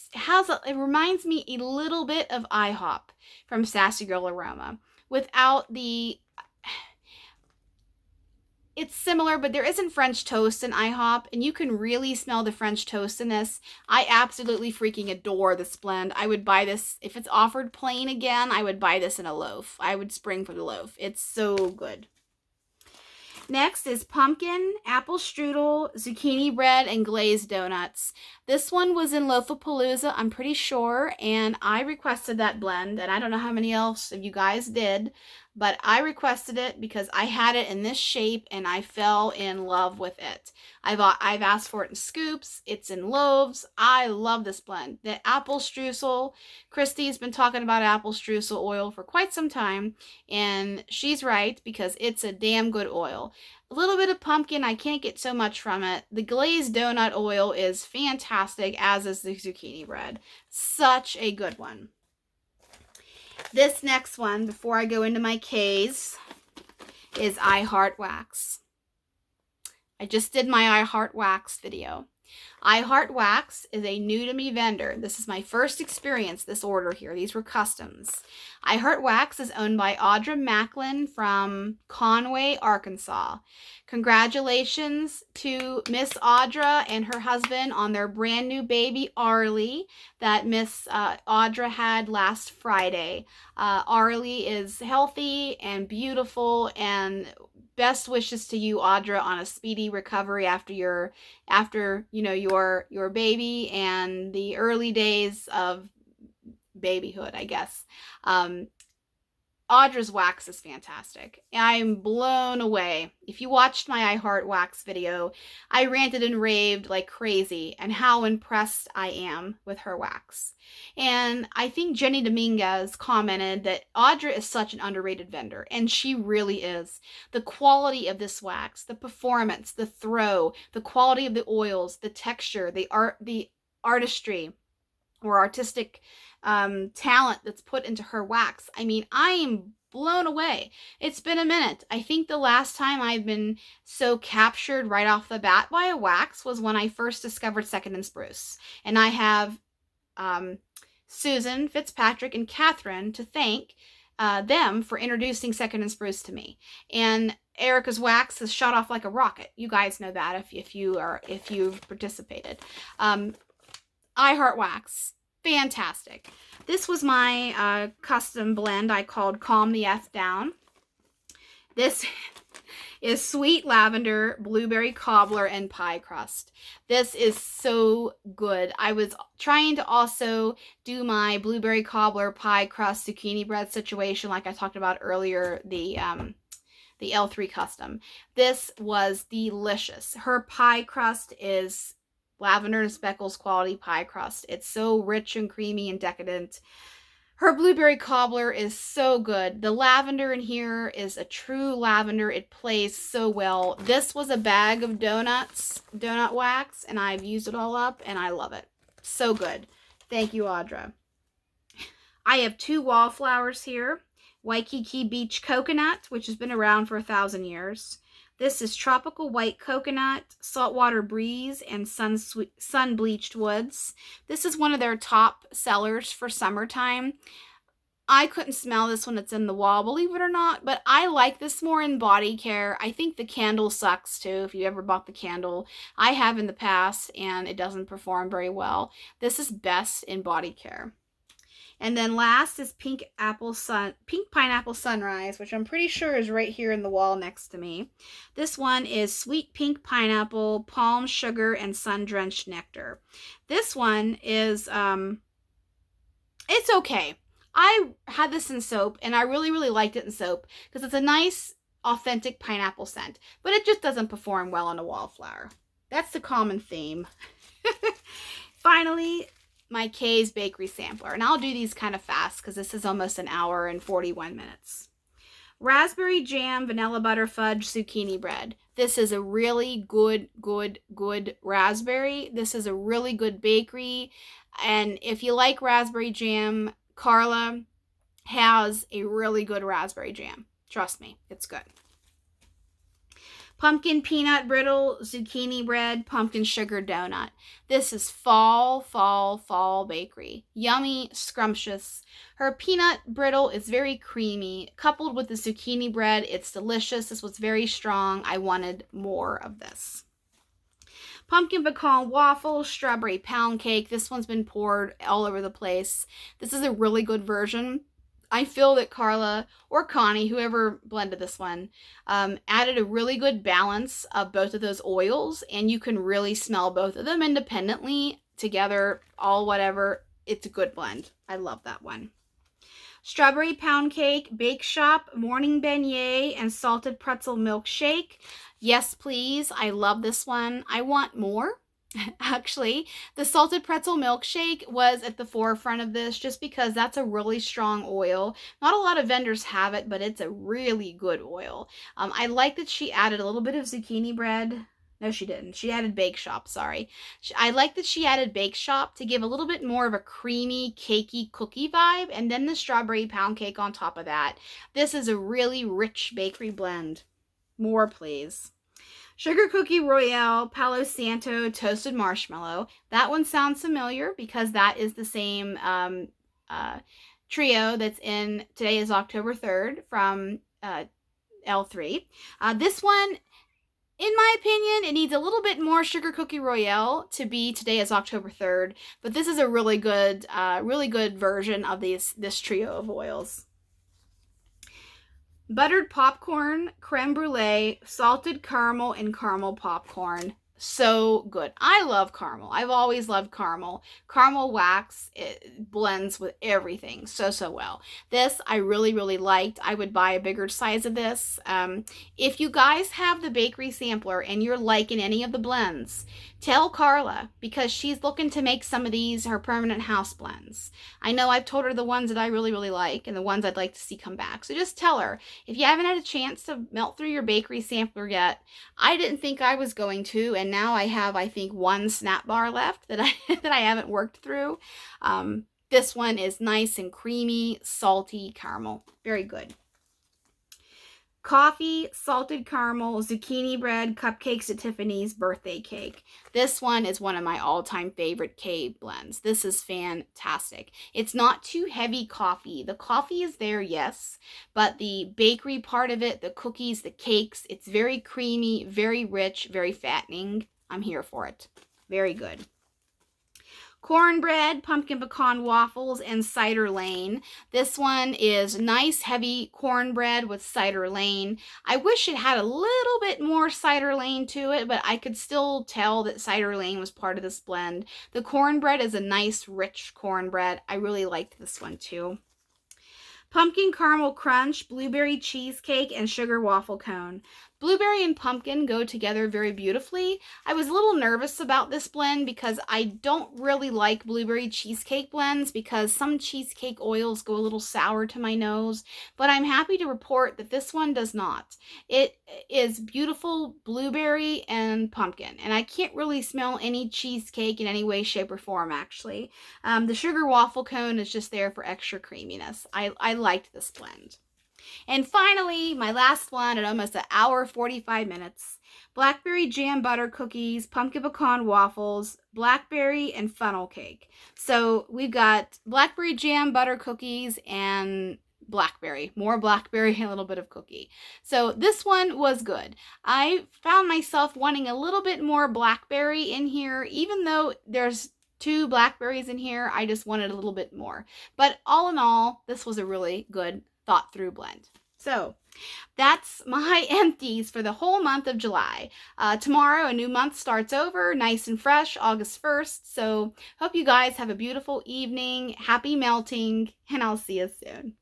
reminds me a little bit of IHOP from Sassy Girl Aroma. It's similar, but there isn't French toast in IHOP, and you can really smell the French toast in this. I absolutely freaking adore this blend. I would buy this, if it's offered plain again, I would buy this in a loaf. I would spring for the loaf. It's so good. Next is pumpkin, apple strudel, zucchini bread, and glazed donuts. This one was in Loafapalooza, I'm pretty sure, and I requested that blend, and I don't know how many else of you guys did, but I requested it because I had it in this shape, and I fell in love with it. I've asked for it in scoops. It's in loaves. I love this blend. The apple streusel, Christy's been talking about apple streusel oil for quite some time, and she's right because it's a damn good oil. A little bit of pumpkin, I can't get so much from it. The glazed donut oil is fantastic, as is the zucchini bread. Such a good one. This next one, before I go into my case, is I Heart Wax. I just did my I Heart Wax video. I Heart Wax is a new to me vendor. This is my first experience, this order here. These were customs. I Heart Wax is owned by Audra Macklin from Conway, Arkansas. Congratulations to Miss Audra and her husband on their brand new baby, Arlie, that Miss Audra had last Friday. Arlie is healthy and beautiful, and best wishes to you, Audra, on a speedy recovery after your baby and the early days of babyhood, I guess. Audra's wax is fantastic. I'm blown away. If you watched my I Heart Wax video, I ranted and raved like crazy and how impressed I am with her wax. And I think Jenny Dominguez commented that Audra is such an underrated vendor, and she really is. The quality of this wax, the performance, the throw, the quality of the oils, the texture, the artistry or artistic talent that's put into her wax. I mean, I am blown away. It's been a minute. I think the last time I've been so captured right off the bat by a wax was when I first discovered Second and Spruce. And I have Susan, Fitzpatrick, and Catherine to thank them for introducing Second and Spruce to me. And Erica's wax has shot off like a rocket. You guys know that if you've participated. I Heart Wax. Fantastic. This was my custom blend I called Calm the F Down. This is sweet lavender, blueberry cobbler, and pie crust. This is so good. I was trying to also do my blueberry cobbler, pie crust, zucchini bread situation like I talked about earlier, the L3 custom. This was delicious. Her pie crust is lavender and speckles quality pie crust. It's so rich and creamy and decadent. Her blueberry cobbler is so good. The lavender in here is a true lavender. It plays so well. This was a bag of donut wax, and I've used it all up, and I love it. So good. Thank you, Audra. I have 2 wallflowers here. Waikiki Beach Coconut, which has been around for 1,000 years. This is Tropical White Coconut, Saltwater Breeze, and Sun Bleached Woods. This is one of their top sellers for summertime. I couldn't smell this when it's in the wall, believe it or not, but I like this more in body care. I think the candle sucks too, if you ever bought the candle. I have in the past, and it doesn't perform very well. This is best in body care. And then last is Pink Pineapple Sunrise, which I'm pretty sure is right here in the wall next to me. This one is Sweet Pink Pineapple, Palm Sugar, and Sun-Drenched Nectar. This one is, it's okay. I had this in soap, and I really, really liked it in soap because it's a nice, authentic pineapple scent, but it just doesn't perform well on a wallflower. That's the common theme. Finally, my Kay's Bakery Sampler. And I'll do these kind of fast because this is almost an hour and 41 minutes. Raspberry Jam, Vanilla Butter Fudge, Zucchini Bread. This is a really good raspberry. This is a really good bakery. And if you like raspberry jam, Carla has a really good raspberry jam. Trust me, it's good. Pumpkin Peanut Brittle, Zucchini Bread, Pumpkin Sugar Donut. This is fall bakery. Yummy, scrumptious. Her peanut brittle is very creamy. Coupled with the zucchini bread, it's delicious. This was very strong. I wanted more of this. Pumpkin Pecan Waffle, Strawberry Pound Cake. This one's been poured all over the place. This is a really good version. I feel that Carla or Connie, whoever blended this one, added a really good balance of both of those oils, and you can really smell both of them independently, together, all whatever. It's a good blend. I love that one. Strawberry Pound Cake, Bake Shop, Morning Beignet, and Salted Pretzel Milkshake. Yes, please. I love this one. I want more. Actually, the Salted Pretzel Milkshake was at the forefront of this just because that's a really strong oil. Not a lot of vendors have it, but it's a really good oil. I like that she added a little bit of zucchini bread. No, she didn't. She added Bake Shop, sorry. I like that she added Bake Shop to give a little bit more of a creamy, cakey cookie vibe, and then the strawberry pound cake on top of that. This is a really rich bakery blend. More, please. Sugar Cookie Royale Palo Santo Toasted Marshmallow. That one sounds familiar because that is the same trio that's in Today is October 3rd from L3. This one, in my opinion, it needs a little bit more Sugar Cookie Royale to be Today is October 3rd, but this is a really good version of this trio of oils. Buttered popcorn, creme brulee, salted caramel, and caramel popcorn. So good. I love caramel. I've always loved caramel. Caramel wax, it blends with everything so well. This I really liked. I would buy a bigger size of this. If you guys have the bakery sampler and you're liking any of the blends, tell Carla, because she's looking to make some of these her permanent house blends. I know I've told her the ones that I really like and the ones I'd like to see come back. So just tell her, if you haven't had a chance to melt through your bakery sampler yet, I didn't think I was going to, and now I have, I think, one snap bar left that I haven't worked through. This one is nice and creamy, salty caramel. Very good. Coffee, salted caramel, zucchini bread, cupcakes at Tiffany's, birthday cake. This one is one of my all-time favorite cake blends. This is fantastic. It's not too heavy coffee. The coffee is there, yes, but the bakery part of it, the cookies, the cakes, it's very creamy, very rich, very fattening. I'm here for it. Very good. Cornbread, pumpkin pecan waffles, and cider lane. This one is nice, heavy cornbread with cider lane. I wish it had a little bit more cider lane to it, but I could still tell that cider lane was part of this blend. The cornbread is a nice, rich cornbread. I really liked this one too. Pumpkin caramel crunch, blueberry cheesecake, and sugar waffle cone. Blueberry and pumpkin go together very beautifully. I was a little nervous about this blend because I don't really like blueberry cheesecake blends because some cheesecake oils go a little sour to my nose, but I'm happy to report that this one does not. It is beautiful blueberry and pumpkin, and I can't really smell any cheesecake in any way, shape, or form, actually. The sugar waffle cone is just there for extra creaminess. I liked this blend. And finally, my last one at almost an hour, 45 minutes. Blackberry jam butter cookies, pumpkin pecan waffles, blackberry, and funnel cake. So we've got blackberry jam butter cookies and blackberry. More blackberry and a little bit of cookie. So this one was good. I found myself wanting a little bit more blackberry in here, even though there's 2 blackberries in here. I just wanted a little bit more. But all in all, this was a really good thought through blend. So that's my empties for the whole month of July. Tomorrow, a new month starts over, nice and fresh, August 1st. So hope you guys have a beautiful evening, happy melting, and I'll see you soon.